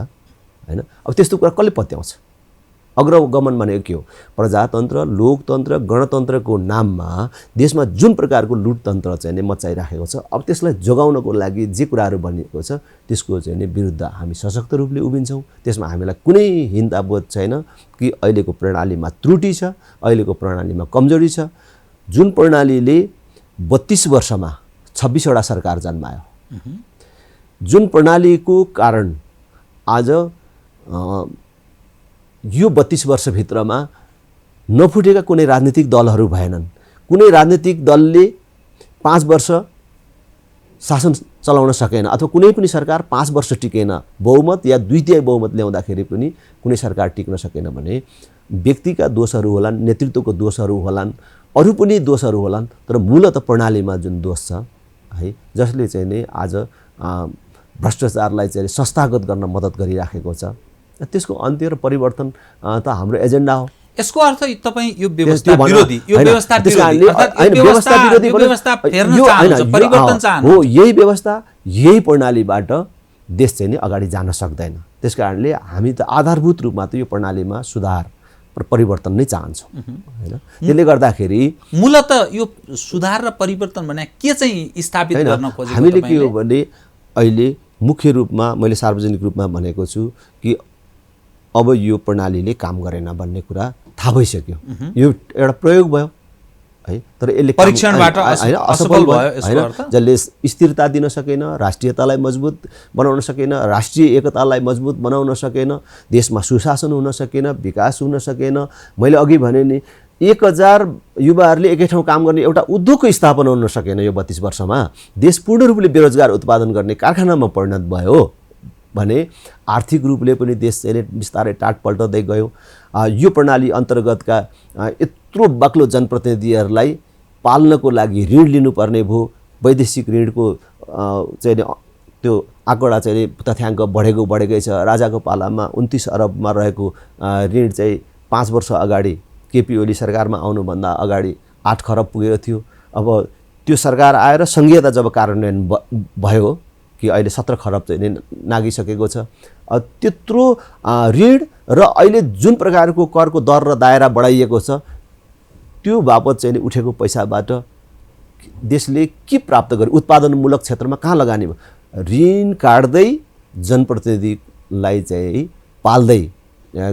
हैन? अब त्यस्तो कुरा कसले पत्याउँछ? अग्रगमन भनेको के हो? प्रजातन्त्र, लोकतन्त्र, गणतन्त्रको नाममा देशमा जुन प्रकारको लुटतन्त्र चाहिँ नि मचाइराखेको छ, अब त्यसलाई जोगाउनको लागि जे कुराहरू बनिएको छ त्यसको चाहिँ नि विरुद्ध हामी सशक्त रूपले उभिन्छौँ। त्यसमा हामीलाई कुनै हिन्ताबोध छैन कि अहिलेको प्रणालीमा त्रुटि छ, अहिलेको प्रणालीमा कमजोरी छ। जुन प्रणालीले 32 वर्षमा 26वटा सरकार जन्मायो, जुन प्रणालीको कारण आज यो 32 वर्षभित्रमा नफुटेका कुनै राजनीतिक दलहरू भएनन्। कुनै राजनीतिक दलले 5 वर्ष शासन चलाउन सकेन अथवा कुनै पनि सरकार 5 वर्ष टिकेन। बहुमत या द्वितीय बहुमत ल्याउँदाखेरि पनि कुनै सरकार टिक्न सकेन भने व्यक्तिका दोषहरू होलान्, नेतृत्वको दोषहरू होलान्, अरू पनि दोषहरू होलान्, तर मूलत प्रणालीमा जुन दोष छ है, जसले चाहिँ नि आज भ्रष्टाचारलाई चाहिँ संस्थागत गर्न मद्दत गरिराखेको छ, त्यसको अन्त्य र परिवर्तन त हाम्रो एजेन्डा हो। यसको अर्थ तपाईँ यो व्यवस्था विरोधी, यो व्यवस्था विरोधी, व्यवस्था फेर्न चाहनुहुन्छ, परिवर्तन चाहनुहुन्छ हो। यही व्यवस्था, यही प्रणालीबाट देश चाहिँ नि अगाडि जान सक्दैन। त्यसकारणले हामी त आधारभूत रूपमा त यो प्रणालीमा सुधार र परिवर्तन नै चाहन्छौँ, हैन? त्यसले गर्दाखेरि मूलत यो सुधार र परिवर्तन भने के चाहिँ स्थापित गर्न खोजेको? हामीले के हो भने अहिले मुख्य रूपमा मैले सार्वजनिक रूपमा भनेको छु कि अब यो प्रणालीले काम गरेन भन्ने कुरा थाहा भइसक्यो। यो एउटा प्रयोग भयो है, तर यसले परीक्षणबाट असफल भयो। यसको अर्थ जसले स्थिरता दिन सकेन, राष्ट्रियतालाई मजबुत बनाउन सकेन, राष्ट्रिय एकतालाई मजबुत बनाउन सकेन, देशमा सुशासन हुन सकेन, विकास हुन सकेन। मैले अघि भने नि 1000 युवाहरूले एकै ठाउँ काम गर्ने एउटा उद्योगको स्थापना हुन सकेन यो 32 वर्षमा। देश पूर्ण रूपले बेरोजगार उत्पादन गर्ने कारखानामा परिणत भयो भने आर्थिक रूपले पनि देश चाहिँ बिस्तारै टाट पल्टदै गयो। यो प्रणाली अन्तर्गतका यत्रो बाक्लो जनप्रतिनिधिहरूलाई पाल्नको लागि ऋण लिनुपर्ने भयो। वैदेशिक ऋणको चाहिँ त्यो आँकडा चाहिँ तथ्याङ्क बढेकै छ। राजाको पालामा 29 अरबमा रहेको ऋण चाहिँ 5 वर्ष अगाडि केपी ओली सरकारमा आउनुभन्दा अगाडि 8 खरब पुगेको थियो। अब त्यो सरकार आएर सङ्घीयता जब कार्यान्वयन भयो कि अहिले 17 खरब चाहिँ नागिसकेको छ। त्यत्रो ऋण र अहिले जुन प्रकारको करको दर र दायरा बढाइएको छ त्यो बापत चाहिँ उठेको पैसाबाट देशले के प्राप्त गर्यो? उत्पादनमूलक क्षेत्रमा कहाँ लगानी भयो? ऋण काट्दै जनप्रतिनिधिलाई चाहिँ पाल्दै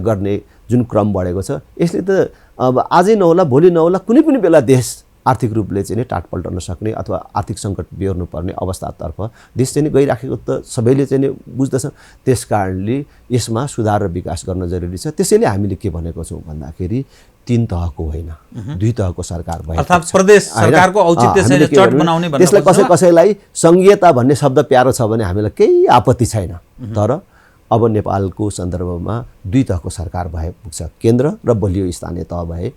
गर्ने जुन क्रम बढेको छ, यसले त अब आजै नहोला भोलि नहोला कुनै पनि बेला देश आर्थिक रूपले चाहिँ टाट पल्टन सक्ने अथवा आर्थिक सङ्कट बेहोर्नु पर्ने अवस्थातर्फ देश चाहिँ गइराखेको त सबैले चाहिँ बुझ्दछ। त्यसकारणले यसमा सुधार र विकास गर्न जरुरी छ। त्यसैले हामीले के भनेको छौँ भन्दाखेरि 3 तहको होइन 2 तहको सरकार भयो, अर्थात् प्रदेश सरकारको औचित्य छैन, चट बनाउने भन्ने। त्यसलाई कसैलाई सङ्घीयता भन्ने शब्द प्यारो छ भने हामीलाई केही आपत्ति छैन, तर अब नेपालको सन्दर्भमा 2 तहको सरकार भए पुग्छ। केन्द्र र बलियो स्थानीय तह भए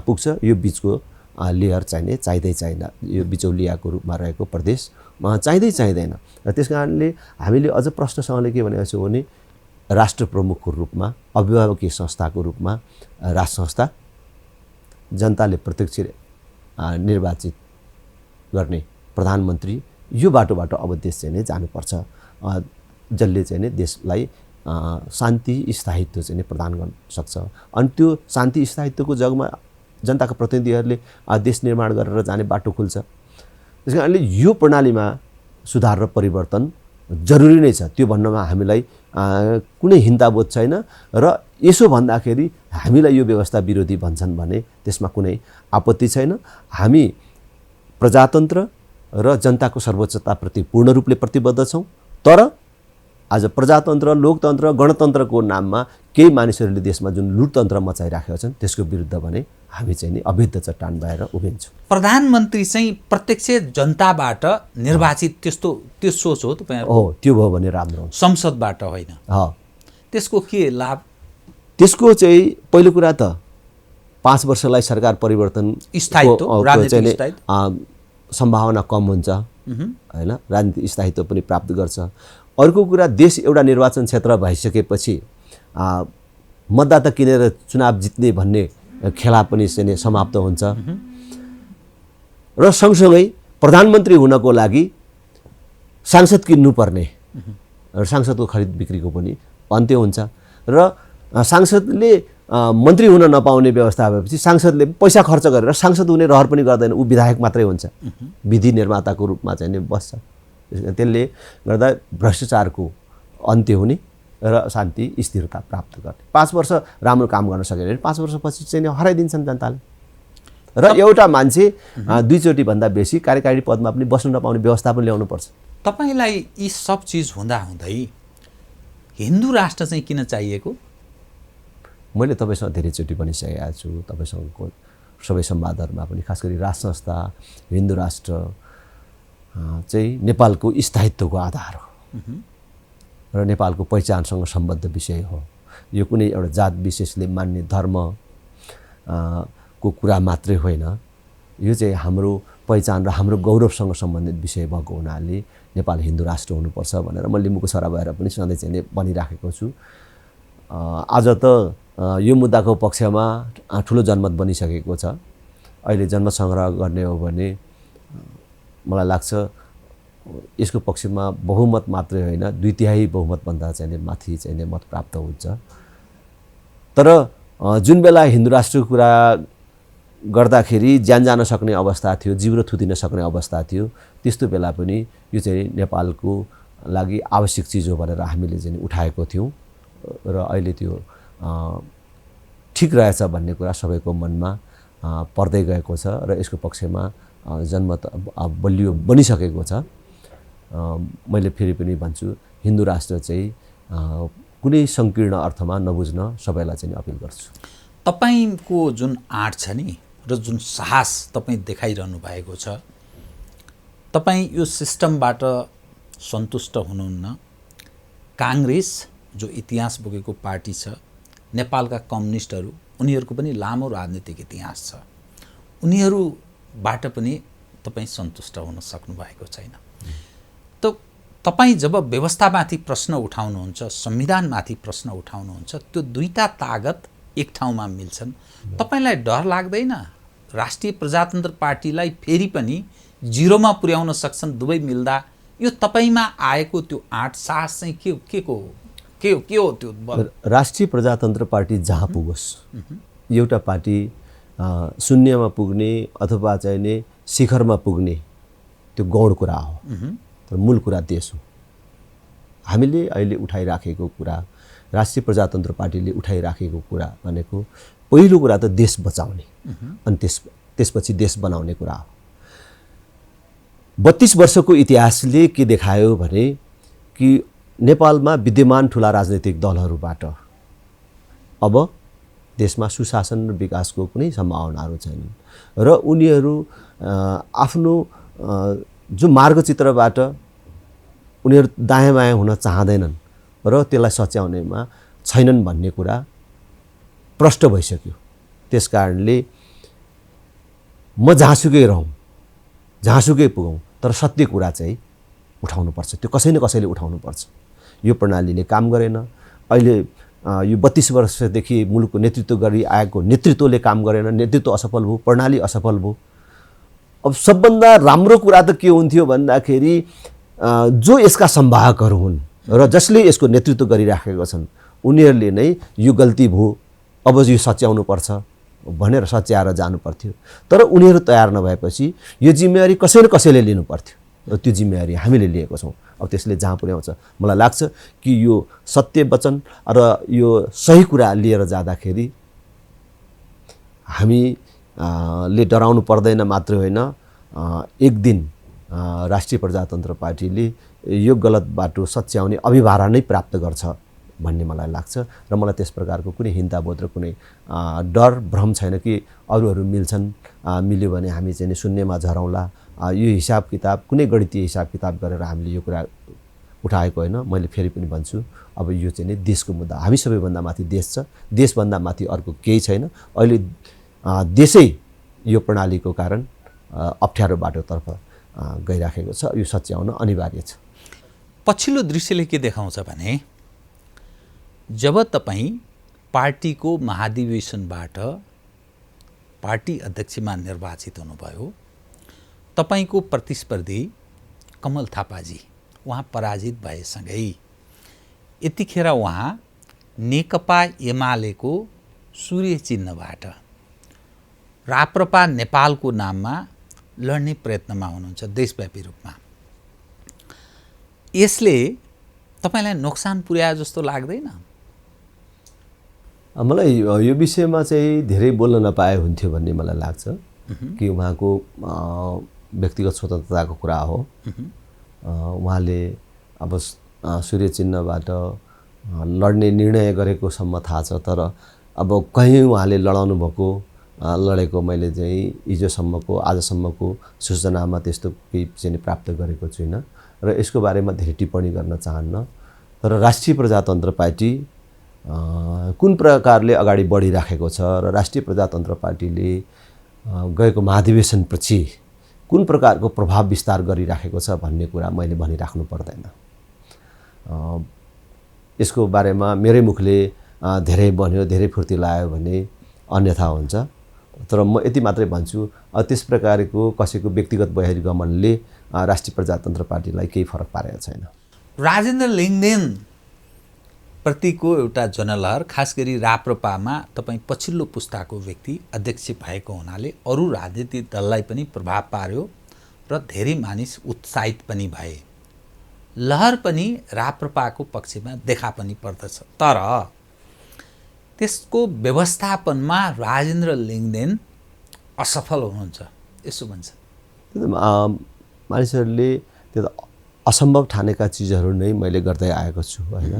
पुग्छ। यो बिचको लेयर चाहिने चाहिँदैन, यो बिचौलियाको रूपमा रहेको प्रदेशमा चाहिँदैन। र त्यस कारणले हामीले अझ प्रश्नसँगले के भनेको छौँ भने राष्ट्र प्रमुखको रूपमा, अभिभावकीय संस्थाको रूपमा राज संस्था जनताले प्रत्यक्ष निर्वाचित गर्ने प्रधानमन्त्री यो बाटोबाट अब देश चाहिँ जानुपर्छ, जसले चाहिँ देशलाई शान्ति स्थायित्व चाहिँ प्रदान गर्न सक्छ। अनि त्यो शान्ति स्थायित्वको जगमा जनताका प्रतिनिधिहरूले देश निर्माण गरेर जाने बाटो खुल्छ। त्यस कारणले यो प्रणालीमा सुधार र परिवर्तन जरुरी नै छ। त्यो भन्नमा हामीलाई कुनै हिन्ताबोध छैन र यसो भन्दाखेरि हामीलाई यो व्यवस्था विरोधी भन्छन् भने त्यसमा कुनै आपत्ति छैन। हामी प्रजातन्त्र र जनताको सर्वोच्चताप्रति पूर्ण रूपले प्रतिबद्ध छौँ, तर आज प्रजातन्त्र, लोकतन्त्र, गणतन्त्रको नाममा केही मानिसहरूले देशमा जुन लुटतन्त्र मचाइराखेका छन् त्यसको विरुद्ध भने हामी चाहिँ नि अभिद्ध चट्टान भएर उभिन्छौँ। प्रधानमन्त्री चाहिँ प्रत्यक्ष जनताबाट निर्वाचित त्यो सोच हो तपाईँ? हो, त्यो भयो भने राम्रो हुन्छ। संसदबाट होइन? हो। त्यसको के लाभ? त्यसको चाहिँ पहिलो कुरा त 5 वर्षलाई सरकार परिवर्तन सम्भावना कम हुन्छ हैन, राजनीतिक स्थायित्व पनि प्राप्त गर्छ। अर्को कुरा, देश एउटा निर्वाचन क्षेत्र भइसकेपछि मतदाता किनेर चुनाव जित्ने भन्ने खेला पनि चाहिँ समाप्त हुन्छ र सँगसँगै प्रधानमन्त्री हुनको लागि सांसद किन्नुपर्ने र सांसदको खरिद बिक्रीको पनि अन्त्य हुन्छ र सांसदले मन्त्री हुन नपाउने व्यवस्था भएपछि सांसदले पैसा खर्च गरेर सांसद हुने रहर पनि गर्दैन, ऊ विधायक मात्रै हुन्छ, विधि निर्माताको रूपमा चाहिँ नि बस्छ। त्यसले गर्दा भ्रष्टाचारको अन्त्य हुने र शान्ति स्थिरता प्राप्त गर्ने। 5 वर्ष राम्रो काम गर्न सकेन भने 5 वर्षपछि चाहिँ हराइदिन्छन् जनताले र एउटा मान्छे 2 चोटि भन्दा बेसी कार्यकारी पदमा पनि बस्नु नपाउने व्यवस्था पनि ल्याउनुपर्छ। तपाईलाई यी सब चिज हुँदाहुँदै हिन्दू राष्ट्र चाहिँ किन चाहिएको? मैले तपाईसँग धेरैचोटि भनिसकेको छु, तपाईसँगको सबै संवादहरूमा पनि, खास गरी राष्ट्र संस्था हिन्दू राष्ट्र चाहिँ नेपालको स्थायित्वको आधार हो र नेपालको पहिचानसँग सम्बद्ध विषय हो। यो कुनै एउटा जात विशेषले मान्ने धर्म को कुरा मात्रै होइन, यो चाहिँ हाम्रो पहिचान र हाम्रो गौरवसँग सम्बन्धित विषय भएको हुनाले नेपाल हिन्दू राष्ट्र हुनुपर्छ भनेर म लिम्बूको सरा भएर पनि सधैँ चाहिँ भनिराखेको छु। आज त यो मुद्दाको पक्षमा ठुलो जनमत बनिसकेको छ। अहिले जनमत सङ्ग्रह गर्ने हो भने मलाई लाग्छ यसको पक्षमा बहुमत मात्रै होइन, 2/3 बहुमतभन्दा चाहिँ माथि चाहिँ मत प्राप्त हुन्छ। तर जुन बेला हिन्दू राष्ट्रको कुरा गर्दाखेरि ज्यान जान सक्ने अवस्था थियो, जिब्रो थुतिन सक्ने अवस्था थियो, त्यस्तो बेला पनि यो चाहिँ नेपालको लागि आवश्यक चिज हो भनेर हामीले चाहिँ उठाएको थियौँ र अहिले त्यो ठिक रहेछ भन्ने कुरा सबैको मनमा पर्दै गएको छ र यसको पक्षमा जनमत बलियो बनिसकेको छ। मैले फेरि पनि भन्छु, हिन्दू राष्ट्र चाहिँ कुनै सङ्कीर्ण अर्थमा नबुझ्न सबैलाई चाहिँ अपिल गर्छु। तपाईको जुन आँट छ नि र जुन साहस तपाईँ देखाइरहनु भएको छ, तपाईँ यो सिस्टमबाट सन्तुष्ट हुनुहुन्न। काङ्ग्रेस जो इतिहास बोकेको पार्टी छ, नेपालका कम्युनिस्टहरू, उनीहरूको पनि लामो राजनीतिक इतिहास छ, उनीहरूबाट पनि तपाईँ सन्तुष्ट हुन सक्नु भएको छैन। त तपाईँ जब व्यवस्थामाथि प्रश्न उठाउनुहुन्छ, संविधानमाथि प्रश्न उठाउनुहुन्छ, त्यो दुईटा तागत एक ठाउँमा मिल्छन्। तपाईलाई डर लाग्दैन राष्ट्रिय प्रजातन्त्र पार्टीलाई फेरि पनि जिरोमा पुर्याउन सक्छन् दुवै मिल्दा? यो तपाईमा आएको त्यो आँट साहस चाहिँ के हो त्यो बल? राष्ट्रिय प्रजातन्त्र पार्टी जहाँ पुगोस्, एउटा पार्टी शून्यमा पुग्ने अथवा चाहिँ शिखरमा पुग्ने त्यो गौण कुरा हो, तर मूल कुरा देश हो। हामीले अहिले उठाइराखेको कुरा, राष्ट्रिय प्रजातन्त्र पार्टीले उठाइराखेको कुरा भनेको पहिलो कुरा त देश बचाउने अनि त्यसपछि देश बनाउने कुरा हो। 32 वर्षको इतिहासले के देखायो भने कि नेपालमा विद्यमान ठुला राजनीतिक दलहरूबाट अब देशमा सुशासन र विकासको कुनै सम्भावनाहरू छैनन् र उनीहरू आफ्नो जो मार्गचित्रबाट उनीहरू दायाँ बायाँ हुन चाहँदैनन् र त्यसलाई सच्याउनेमा छैनन् भन्ने कुरा प्रष्ट भइसक्यो। त्यसकारणले म जहाँसुकै रहौँ, जहाँसुकै पुगौँ, तर सत्य कुरा चाहिँ उठाउनुपर्छ, त्यो कसै न कसैले उठाउनुपर्छ। यो प्रणालीले काम गरेन। अहिले यो 32 वर्षदेखि मुलुकको नेतृत्व गरी आएको नेतृत्वले काम गरेन, नेतृत्व असफल भयो, प्रणाली असफल भयो। अब सबभन्दा राम्रो कुरा त के हुन्थ्यो भन्दाखेरि जो यसका संवाहकहरू हुन् र जसले यसको नेतृत्व गरिराखेका छन् उनीहरूले नै यो गल्ती भयो, अब यो सच्याउनु पर्छ भनेर सच्याएर जानु पर्थ्यो। तर उनीहरू तयार नभएपछि यो जिम्मेवारी कसै न कसैले लिनु पर्थ्यो र त्यो जिम्मेवारी हामीले लिएको छौँ। अब त्यसले जहाँ पुर्याउँछ, मलाई लाग्छ कि यो सत्य वचन र यो सही कुरा लिएर जाँदाखेरि हामीले डराउनु पर्दैन। मात्रै होइन, एक दिन राष्ट्रिय प्रजातन्त्र पार्टीले यो गलत बाटो सच्याउने अभिभारा नै प्राप्त गर्छ भन्ने मलाई लाग्छ र मलाई त्यस प्रकारको कुनै हिंताबोध र कुनै डर भ्रम छैन कि अरूहरू मिल्छन्, मिल्यो भने हामी चाहिँ शून्यमा झरौँला। यो हिसाब किताब कुनै गणितीय हिसाब किताब गरेर हामीले यो कुरा उठाएको होइन। मैले फेरि पनि भन्छु, अब यो चाहिँ देशको मुद्दा, हामी सबैभन्दा माथि देश छ, देशभन्दा माथि अर्को केही छैन। अहिले देशै यो प्रणालीको कारण अप्ठ्यारो बाटोतर्फ गइराखेको छ। यो सच्याउन अनिवार्य छ। पछिल्लो दृश्यले के देखाउँछ भने जब तपाईँ पार्टीको महाधिवेशनबाट पार्टी अध्यक्षमा निर्वाचित हुनुभयो, तपाईको प्रतिस्पर्धी कमल थापाजी उहाँ पराजित भएसँगै यतिखेर उहाँ नेकपा एमालेको सूर्य चिन्हबाट राप्रपा नेपालको नाममा लड्ने प्रयत्नमा हुनुहुन्छ देशव्यापी रूपमा। यसले तपाईलाई नोक्सान पुर्यायो जस्तो लाग्दैन? मलाई यो विषयमा चाहिँ धेरै बोल्न नपाए हुन्थ्यो भन्ने मलाई लाग्छ कि उहाँको व्यक्तिगत स्वतन्त्रताको कुरा हो। उहाँले अब सूर्य चिन्हबाट लड्ने निर्णय गरेको सम्म थाहा छ, तर अब कहीँ उहाँले लडाउनु भएको लडेको मैले चाहिँ हिजोसम्मको आजसम्मको सूचनामा त्यस्तो केही चाहिँ प्राप्त गरेको छुइनँ र यसको बारेमा धेरै टिप्पणी गर्न चाहन्न। तर राष्ट्रिय प्रजातन्त्र पार्टी कुन प्रकारले अगाडि बढिराखेको छ र राष्ट्रिय प्रजातन्त्र पार्टीले गएको महाधिवेशनपछि कुन प्रकारको प्रभाव विस्तार गरिराखेको छ भन्ने कुरा मैले भनिराख्नु पर्दैन। यसको बारेमा मेरै मुखले धेरै भन्यो, धेरै फुर्ती लाग्यो भने अन्यथा हुन्छ। तर म यति मात्रै भन्छु, त्यस प्रकारको कसैको व्यक्तिगत बहिर्गमनले राष्ट्रिय प्रजातन्त्र पार्टीलाई केही फरक पारेको छैन। राजेन्द्र लिङ्गदेन प्रतिको एउटा जनलहर, खास गरी राप्रपामा तपाईँ पछिल्लो पुस्ताको व्यक्ति अध्यक्ष भएको हुनाले अरू राजनीतिक दललाई पनि प्रभाव पार्यो र धेरै मानिस उत्साहित पनि भए। लहर पनि राप्रपाको पक्षमा देखा पनि पर्दछ, तर त्यसको व्यवस्थापनमा राजेन्द्र लिङ्गदेन असफल हुनुहुन्छ यसो भन्छ। मानिसहरूले त्यो असम्भव ठानेका चिजहरू नै मैले गर्दै आएको छु होइन।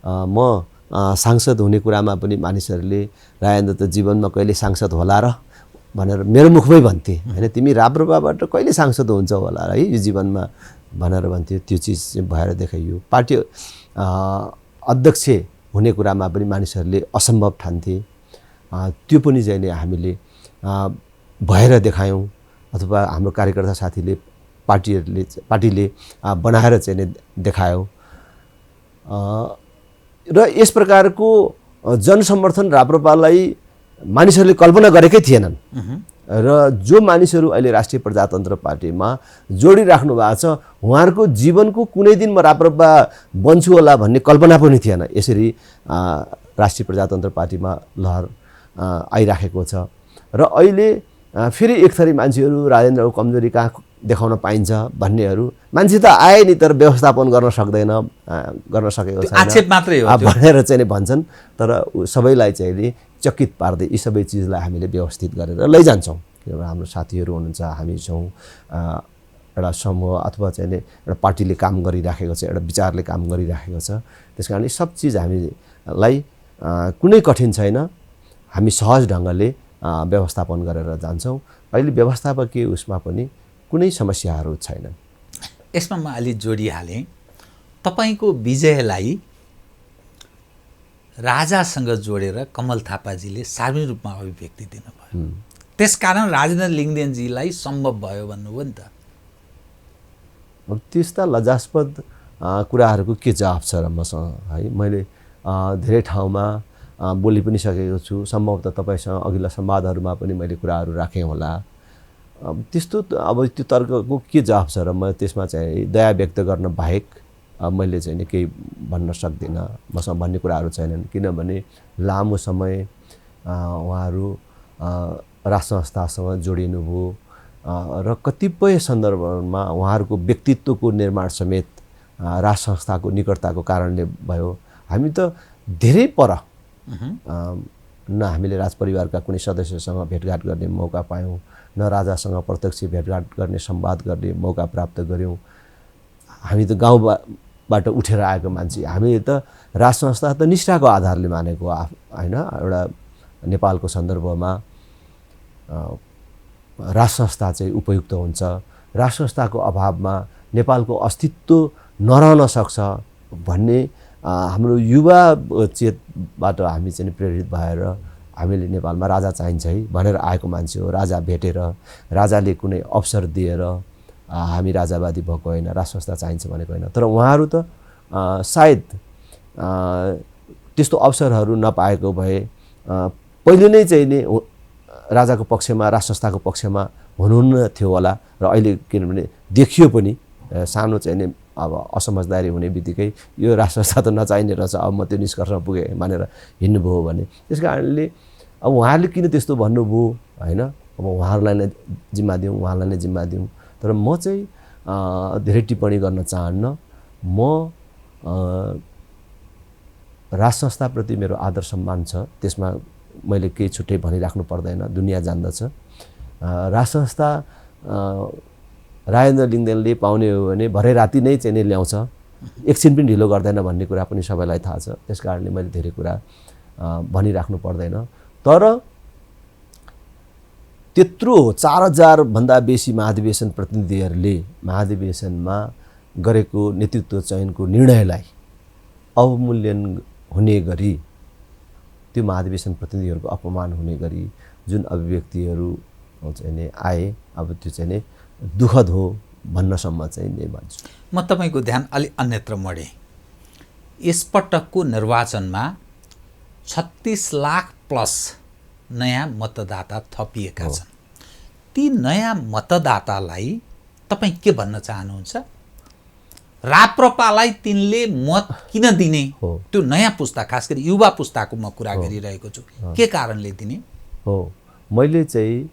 म सांसद हुने कुरामा पनि मानिसहरूले राजेन्द्र त जीवनमा कहिले सांसद होला र भनेर मेरो मुखमै भन्थे होइन। तिमी राप्रपाबाट कहिले सांसद हुन्छ होला है यो जीवनमा भनेर भन्थ्यो। त्यो चिज भएर देखाइयो। पार्टी अध्यक्ष हुने कुरामा पनि मानिसहरूले असम्भव ठान्थे। त्यो पनि चाहिँ नि हामीले भएर देखायौँ, अथवा हाम्रो कार्यकर्ता साथीले पार्टीले बनाएर चाहिँ नि देखायो। र यस प्रकारको जनसमर्थन राप्रपालाई मानिसहरूले कल्पना गरेकै थिएनन्। र जो मानिसहरू अहिले राष्ट्रिय प्रजातन्त्र पार्टीमा जोडिराख्नु भएको छ, उहाँहरूको जीवनको कुनै दिन म राप्रपा बन्छु होला भन्ने कल्पना पनि थिएन। यसरी राष्ट्रिय प्रजातन्त्र पार्टीमा लहर आइराखेको छ। र अहिले फेरि एक थरी मान्छेहरू राजेन्द्रको कमजोरी कहाँ देखाउन पाइन्छ भन्नेहरू, मान्छे त आए नि तर व्यवस्थापन गर्न सक्दैन, गर्न सकेको छैन, आक्षेप मात्रै हो भनेर चाहिँ नि भन्छन्। तर सबैलाई चाहिँ नि चकित पार्दै यी सबै चिजलाई हामीले व्यवस्थित गरेर लैजान्छौँ। किनभने हाम्रो साथीहरू हुनुहुन्छ, हामी छौँ, एउटा समूह अथवा चाहिँ नि एउटा पार्टीले काम गरिराखेको छ, एउटा विचारले काम गरिराखेको छ। त्यस कारण सब चिज हामीलाई कुनै कठिन छैन, हामी सहज ढङ्गले व्यवस्थापन गरेर जान्छौँ। अहिले व्यवस्थापकीय उसमा पनि कुनै समस्याहरू छैनन्। यसमा म अलि जोडिहालेँ। तपाईँको विजयलाई राजासँग जोडेर कमल थापाजीले सार्वजनिक रूपमा अभिव्यक्ति दिनुभयो। त्यसकारण राजेन्द्र लिङ्गदेनजीलाई सम्भव भयो भन्नुभयो नि त। अब त्यस्ता लज्जास्पद कुराहरूको के जवाफ छ र मसँग है। मैले धेरै ठाउँमा बोली पनि सकेको छु। सम्भवतः तपाईँसँग अघिल्ला संवादहरूमा पनि मैले कुराहरू राखेँ होला। त्यस्तो अब त्यो तर्कको के जवाफ छ र म त्यसमा चाहिँ दया व्यक्त गर्न बाहेक मैले चाहिँ नि केही भन्न सक्दिनँ। मसँग भन्ने कुराहरू छैनन्, किनभने लामो समय उहाँहरू राष्ट्र संस्थासँग जोडिनुभयो र कतिपय सन्दर्भमा उहाँहरूको व्यक्तित्वको निर्माण समेत राष्ट्र संस्थाको निकटताको कारणले भयो। हामी त धेरै पर न हामीले राजपरिवारका कुनै सदस्यसँग भेटघाट गर्ने मौका पायौँ, न राजासँग प्रत्यक्ष भेटघाट गर्ने, संवाद गर्ने मौका प्राप्त गऱ्यौँ। हामी त गाउँबाट उठेर आएको मान्छे, हामीले त राष्ट्र संस्था त निष्ठाको आधारले मानेको होइन। एउटा नेपालको सन्दर्भमा राष्ट्र संस्था चाहिँ उपयुक्त हुन्छ। राष्ट्र संस्थाको अभावमा नेपालको अस्तित्व नरहन सक्छ भन्ने हाम्रो युवा चेतबाट हामी चाहिँ प्रेरित भएर हामीले नेपालमा राजा चाहिन्छ है भनेर आएको मान्छे हो। राजा भेटेर राजाले कुनै अवसर दिएर हामी राजावादी भएको होइन, राजसंस्था चाहिन्छ भनेको होइन। तर उहाँहरू त सायद त्यस्तो अवसरहरू नपाएको भए पहिले नै चाहिँ नि राजाको पक्षमा राजसंस्थाको पक्षमा हुनुहुन्न थियो होला। र अहिले किनभने देखियो पनि सानो चाहिँ नि अब असमझदारी हुने बित्तिकै यो राजसंस्था त नचाहिने रहेछ, अब म त्यो निष्कर्षमा पुगेँ भनेर हिँड्नुभयो भने त्यस कारणले अब उहाँहरूले किन त्यस्तो भन्नुभयो होइन। अब उहाँहरूलाई नै जिम्मा दिउँ, उहाँलाई नै जिम्मा दिउँ। तर म चाहिँ धेरै टिप्पणी गर्न चाहन्न। म राजसंस्थाप्रति मेरो आदर सम्मान छ, त्यसमा मैले केही छुट्टै भनिराख्नु पर्दैन, दुनियाँ जान्दछ। राजसंस्था राजेन्द्र लिङ्गदेनले पाउने हो भने भरे राति नै चाहिँ नि ल्याउँछ, एकछिन पनि ढिलो गर्दैन भन्ने कुरा पनि सबैलाई थाहा छ। त्यस कारणले मैले धेरै कुरा भनिराख्नु पर्दैन। तर त्यत्रो 4000 भन्दा बेसी महाधिवेशन प्रतिनिधिहरूले महाधिवेशनमा गरेको नेतृत्व चयनको निर्णयलाई अवमूल्यन हुने गरी, त्यो महाधिवेशन प्रतिनिधिहरूको अपमान हुने गरी जुन अभिव्यक्तिहरू चाहिँ नि आए, अब त्यो चाहिँ नि दुःखद हो भन्नसम्म चाहिँ नि भन्छु। म तपाईँको ध्यान अलि अन्यत्र मोडेँ। यसपटकको निर्वाचनमा 36 लाख प्लस नयाँ मतदाता थपिएका छन्। ती नयाँ मतदातालाई तपाईँ के भन्न चाहनुहुन्छ? राप्रपालाई तिनले मत किन दिने? त्यो नयाँ पुस्ता, खास गरी युवा पुस्ताको म कुरा गरिरहेको छु, के कारणले दिने हो? मैले चाहिँ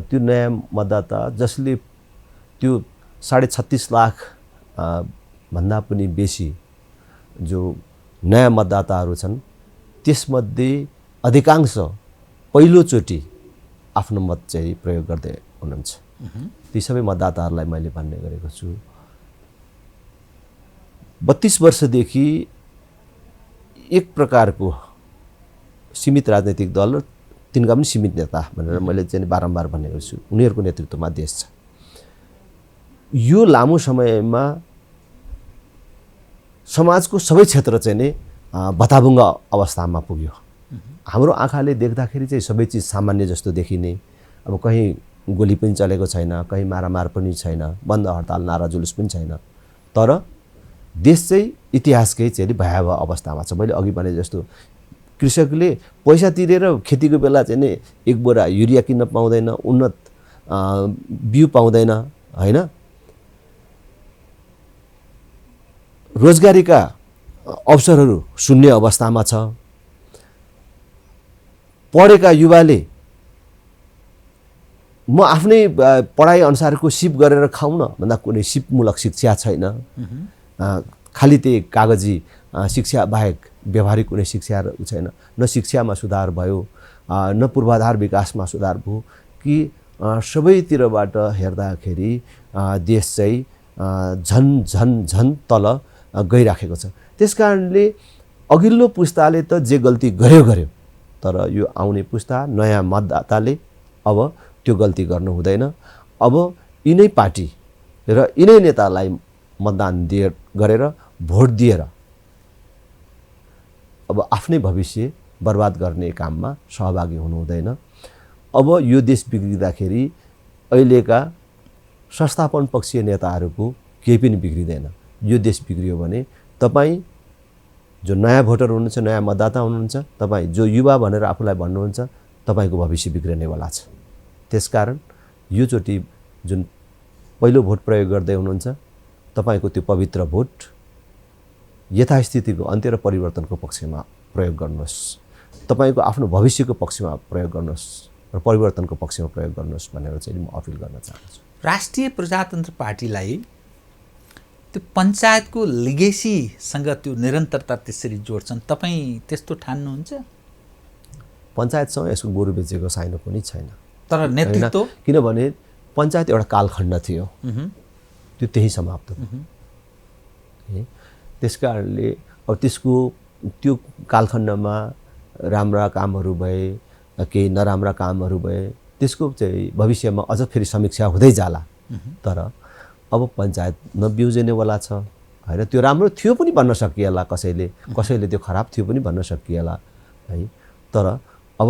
त्यो नयाँ मतदाता जसले त्यो 36.5 लाख भन्दा पनि बेसी जो नयाँ मतदाताहरू छन्, त्यसमध्ये अधिकांश पहिलोचोटि आफ्नो मत चाहिँ प्रयोग गर्दै हुनुहुन्छ। ती सबै मतदाताहरूलाई मैले भन्ने गरेको छु, 32 वर्षदेखि एक प्रकारको सीमित राजनैतिक दल र तिनका पनि सीमित नेता भनेर मैले चाहिँ बारम्बार भन्ने गर्छु, उनीहरूको नेतृत्वमा देश छ। यो लामो समयमा समाजको सबै क्षेत्र चाहिँ नै भताभुङ्ग अवस्थामा पुग्यो। हाम्रो आँखाले देख्दाखेरि चाहिँ सबै चिज सामान्य जस्तो देखिने, अब कहीँ गोली पनि चलेको छैन, कहीँ मारामार पनि छैन, बन्द हडताल नारा जुलुस पनि छैन। तर देश चाहिँ इतिहासकै चाहिँ भयावह अवस्थामा छ। मैले अघि भने जस्तो कृषकले पैसा तिरेर खेतीको बेला चाहिँ नि एक बोरा युरिया किन्न पाउँदैन, उन्नत बिउ पाउँदैन होइन। रोजगारीका अवसरहरू शून्य अवस्थामा छ। पढेका युवाले म आफ्नै पढाइ अनुसारको सिप गरेर खाउँ न भन्दा कुनै सिपमूलक शिक्षा छैन। खालि त्यही कागजी शिक्षा बाहेक व्यवहारिक कुनै शिक्षाहरू छैन। न शिक्षामा सुधार भयो, न पूर्वाधार विकासमा सुधार भयो, कि सबैतिरबाट हेर्दाखेरि देश चाहिँ झन झन झन तल गइराखेको छ। त्यस कारणले अघिल्लो पुस्ताले त जे गल्ती गर्यो, तर यो आउने पुस्ता नयाँ मतदाताले अब त्यो गल्ती गर्नु हुँदैन। अब यिनै पार्टी र यिनै नेतालाई मतदान गरेर भोट दिएर अब आफ्नै भविष्य बर्बाद गर्ने काममा सहभागी हुनु हुँदैन। अब यो देश बिग्रिँदाखेरि अहिलेका संस्थापन पक्षीय नेताहरूको केही पनि बिग्रिँदैन। यो देश बिग्रियो भने तपाईँ जो नयाँ भोटर हुनुहुन्छ, नयाँ मतदाता हुनुहुन्छ, तपाईँ जो युवा भनेर आफूलाई भन्नुहुन्छ, तपाईँको भविष्य बिग्रनेवाला छ। त्यसकारण योचोटि जुन पहिलो भोट प्रयोग गर्दै हुनुहुन्छ, तपाईँको त्यो पवित्र भोट यथास्थितिको अन्त्य र परिवर्तनको पक्षमा प्रयोग गर्नुहोस्, तपाईँको आफ्नो भविष्यको पक्षमा प्रयोग गर्नुहोस् र परिवर्तनको पक्षमा प्रयोग गर्नुहोस् भनेर चाहिँ म अपिल गर्न चाहन्छु। राष्ट्रिय प्रजातन्त्र पार्टीलाई त्यो पञ्चायतको लिगेसीसँग त्यो निरन्तरता त्यसरी जोड्छन्, तपाईँ त्यस्तो ठान्नुहुन्छ? पञ्चायतसँग यसको गोरु बेचेको साइनो पनि छैन। तर नेतृत्व, किनभने पञ्चायत एउटा कालखण्ड थियो, त्यो त्यही समाप्त भयो। त्यसकारणले अब त्यसको त्यो कालखण्डमा राम्रा कामहरू भए, केही नराम्रा कामहरू भए, त्यसको चाहिँ भविष्यमा अझ फेरि समीक्षा हुँदै जाला। तर अब पञ्चायत नबिउजनेवाला छ होइन। त्यो राम्रो थियो पनि भन्न सकिएला, कसैले त्यो खराब थियो पनि भन्न सकिएला है। तर अब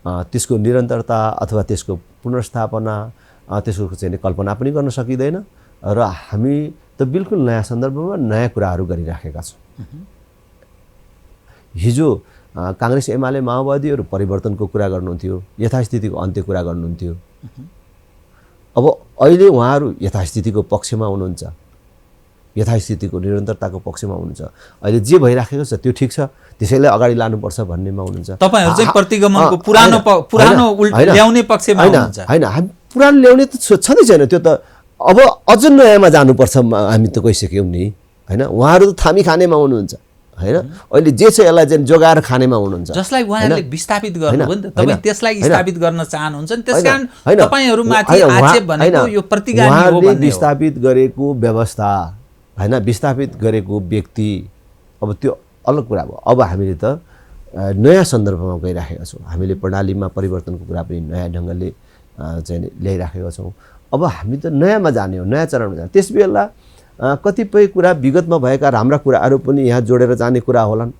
त्यसको निरन्तरता अथवा त्यसको पुनर्स्थापना त्यसको चाहिँ कल्पना पनि गर्न सकिँदैन र हामी त बिल्कुल नयाँ सन्दर्भमा नयाँ कुराहरू गरिराखेका छौँ। हिजो काङ्ग्रेस एमाले माओवादीहरू परिवर्तनको कुरा गर्नुहुन्थ्यो, यथास्थितिको अन्त्य कुरा गर्नुहुन्थ्यो। अब अहिले उहाँहरू यथास्थितिको पक्षमा हुनुहुन्छ, यथास्थितिको निरन्तरताको पक्षमा हुनुहुन्छ। अहिले जे भइराखेको छ त्यो ठिक छ, त्यसैलाई अगाडि लानुपर्छ भन्नेमा हुनुहुन्छ। तपाईहरु चाहिँ प्रतिगमनको पुरानो ल्याउने पक्षमा हुनुहुन्छ? हैन, हामी पुरानो ल्याउने त छँदै छैन, त्यो त अब अझ नयाँमा जानुपर्छ हामी त गइसक्यौँ नि हैन। उहाँहरू त थामी खानेमा हुनुहुन्छ हैन, अहिले जे छ यसलाई चाहिँ जोगाएर खानेमा हुनुहुन्छ, जसलाई उहाँहरूले विस्थापित गर्नुभयो नि त। तपाईँ त्यसलाई स्थापित गर्न चाहनुहुन्छ नि, त्यसकारण तपाईहरुमाथि आक्षेप भनेको यो प्रतिगामी हो भन्ने हो। विस्थापित गरेको व्यवस्था हैन, विस्थापित गरेको व्यक्ति, अब त्यो अलग कुरा भयो। अब हामीले त नयाँ सन्दर्भमा गइराखेका छौँ। हामीले प्रणालीमा परिवर्तनको कुरा पनि नयाँ ढङ्गले चाहिँ ल्याइराखेका छौँ। अब हामी त नयाँमा जाने हो, नयाँ चरणमा जाने। त्यसबेला कतिपय कुरा विगतमा भएका राम्रा कुराहरू पनि यहाँ जोडेर जाने कुरा होलान्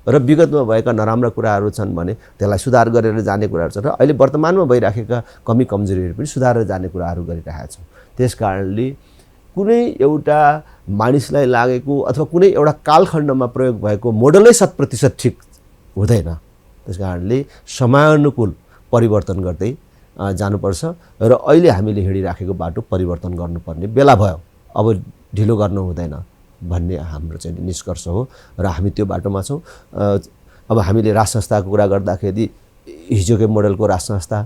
र विगतमा भएका नराम्रा कुराहरू छन् भने त्यसलाई सुधार गरेर जाने कुराहरू छन् र अहिले वर्तमानमा भइराखेका कमी कमजोरीहरू पनि सुधारेर जाने कुराहरू गरिरहेका छौँ। त्यस कारणले कुनै एउटा मानिसलाई लागेको अथवा कुनै एउटा कालखण्डमा प्रयोग भएको मोडलै 100% ठिक हुँदैन। त्यस कारणले समयानुकूल परिवर्तन गर्दै जानुपर्छ र अहिले हामीले हिँडिराखेको बाटो परिवर्तन गर्नुपर्ने बेला भयो। अब ढिलो गर्नु हुँदैन भन्ने हाम्रो चाहिँ निष्कर्ष हो र हामी त्यो बाटोमा छौँ। अब हामीले राज संस्थाको कुरा गर्दाखेरि हिजोकै मोडलको राज संस्था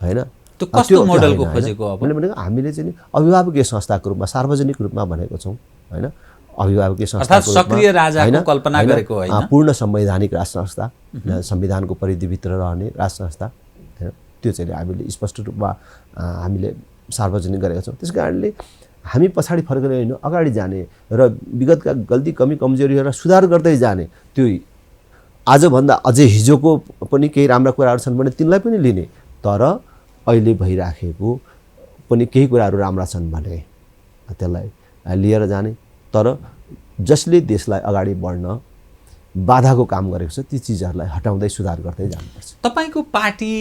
हैन, त्यो कस्तो मोडलको खोजेको? अब मैले भनेको हामीले चाहिँ अभिभावकीय संस्थाको रूपमा, सार्वजनिक रूपमा भनेको छौँ हैन। अभिभावकीय संस्था, सक्रिय राजाको कल्पना गरेको होइन, पूर्ण संवैधानिक राज संस्था, संविधानको परिधिभित्र रहने राज संस्था हैन, त्यो चाहिँ हामीले स्पष्ट रूपमा हामीले सार्वजनिक गरेका छौँ। त्यस कारणले हामी पछाडि फर्केर होइन, अगाडि जाने र विगतका गल्ती कमी कमजोरीहरूलाई सुधार गर्दै जाने। त्यो आजभन्दा अझै हिजोको पनि केही राम्रा कुराहरू छन् भने तिनलाई पनि लिने, तर अहिले भइराखेको पनि केही कुराहरू राम्रा छन् भने त्यसलाई लिएर जाने। तर जसले देशलाई अगाडि बढ्न बाधाको काम गरेको छ ती चिजहरूलाई हटाउँदै सुधार गर्दै जानुपर्छ। तपाईँको पार्टी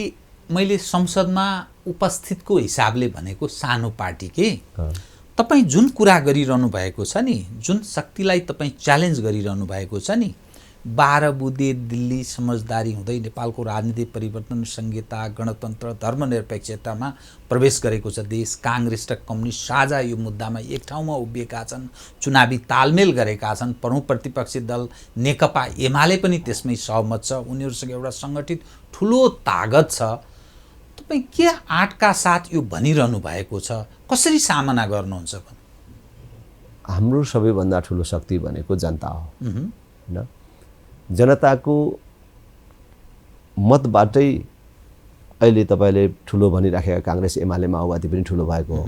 मैले संसदमा उपस्थितको हिसाबले भनेको सानो पार्टी के, तपाईँ जुन कुरा गरिरहनु भएको छ नि, जुन शक्तिलाई तपाईँ च्यालेन्ज गरिरहनु भएको छ नि, 12 बुँदे दिल्ली समझदारी हुँदै नेपालको राजनीतिक परिवर्तन, संहिता, गणतन्त्र, धर्मनिरपेक्षतामा प्रवेश गरेको छ देश। काङ्ग्रेस र कम्युनिस्ट साझा यो मुद्दामा एक ठाउँमा उभिएका छन्, चुनावी तालमेल गरेका छन्। प्रमुख प्रतिपक्षी दल नेकपा एमाले पनि त्यसमै सहमत छ। उनीहरूसँग एउटा सङ्गठित ठुलो तागत छ। तपाईँ के आँटका साथ यो भनिरहनु भएको छ, कसरी सामना गर्नुहुन्छ? हाम्रो सबैभन्दा ठुलो शक्ति भनेको जनता हो हैन। जनताको मतबाटै अहिले तपाईँले ठुलो भनिराखेका काङ्ग्रेस एमाले माओवादी पनि ठुलो भएको हो।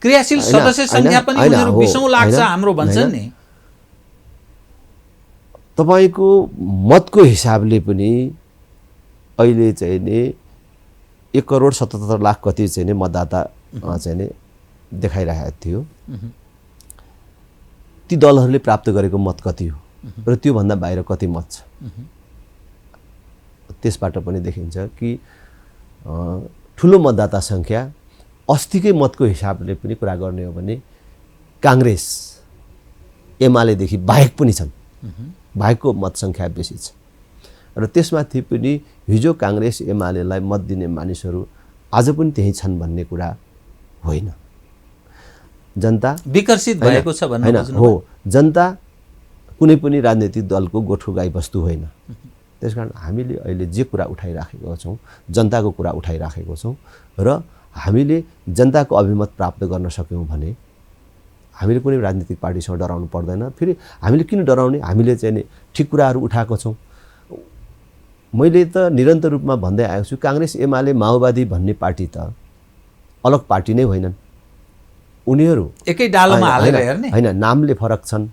क्रियाशील सदस्य सङ्ख्या पनि उनीहरू 20औं लाग्छ हाम्रो भन्छन् नि। तपाईँको मतको हिसाबले पनि अहिले चाहिँ नि 1,77,00,000 कति चाहिँ नि मतदाता चाहिँ नि देखाइरहेको थियो। ती दलहरूले प्राप्त गरेको मत कति हो र त्योभन्दा बाहिर कति मत छ, त्यसबाट पनि देखिन्छ कि ठुलो मतदाता सङ्ख्या अस्तिकै मतको हिसाबले पनि कुरा गर्ने हो भने काङ्ग्रेस एमालेदेखि बाहेक पनि छन्, बाहेकको मत सङ्ख्या बेसी छ। र त्यसमाथि पनि हिजो काङ्ग्रेस एमालेलाई मत दिने मानिसहरू आज पनि त्यही छन् भन्ने कुरा होइन। जनता विकसित भएको छ भन्ने हो। जनता कुनै पनि राजनीतिक दलको गोठो गाईबस्तु होइन। त्यसकारण हामीले अहिले जे कुरा उठाइराखेका छौँ, जनताको कुरा उठाइराखेको छौँ र हामीले जनताको अभिमत प्राप्त गर्न सक्यौँ भने हामीले कुनै राजनीतिक पार्टीसँग डराउनु पर्दैन। फेरि हामीले किन डराउने? हामीले चाहिँ नि ठिक कुराहरू उठाएको छौँ। मैले त निरन्तर रूपमा भन्दै आएको छु, काङ्ग्रेस एमाले माओवादी भन्ने पार्टी त अलग पार्टी नै होइनन्। उनीहरू एकै डालोमा हालेर हेर्ने होइन, नामले फरक छन्,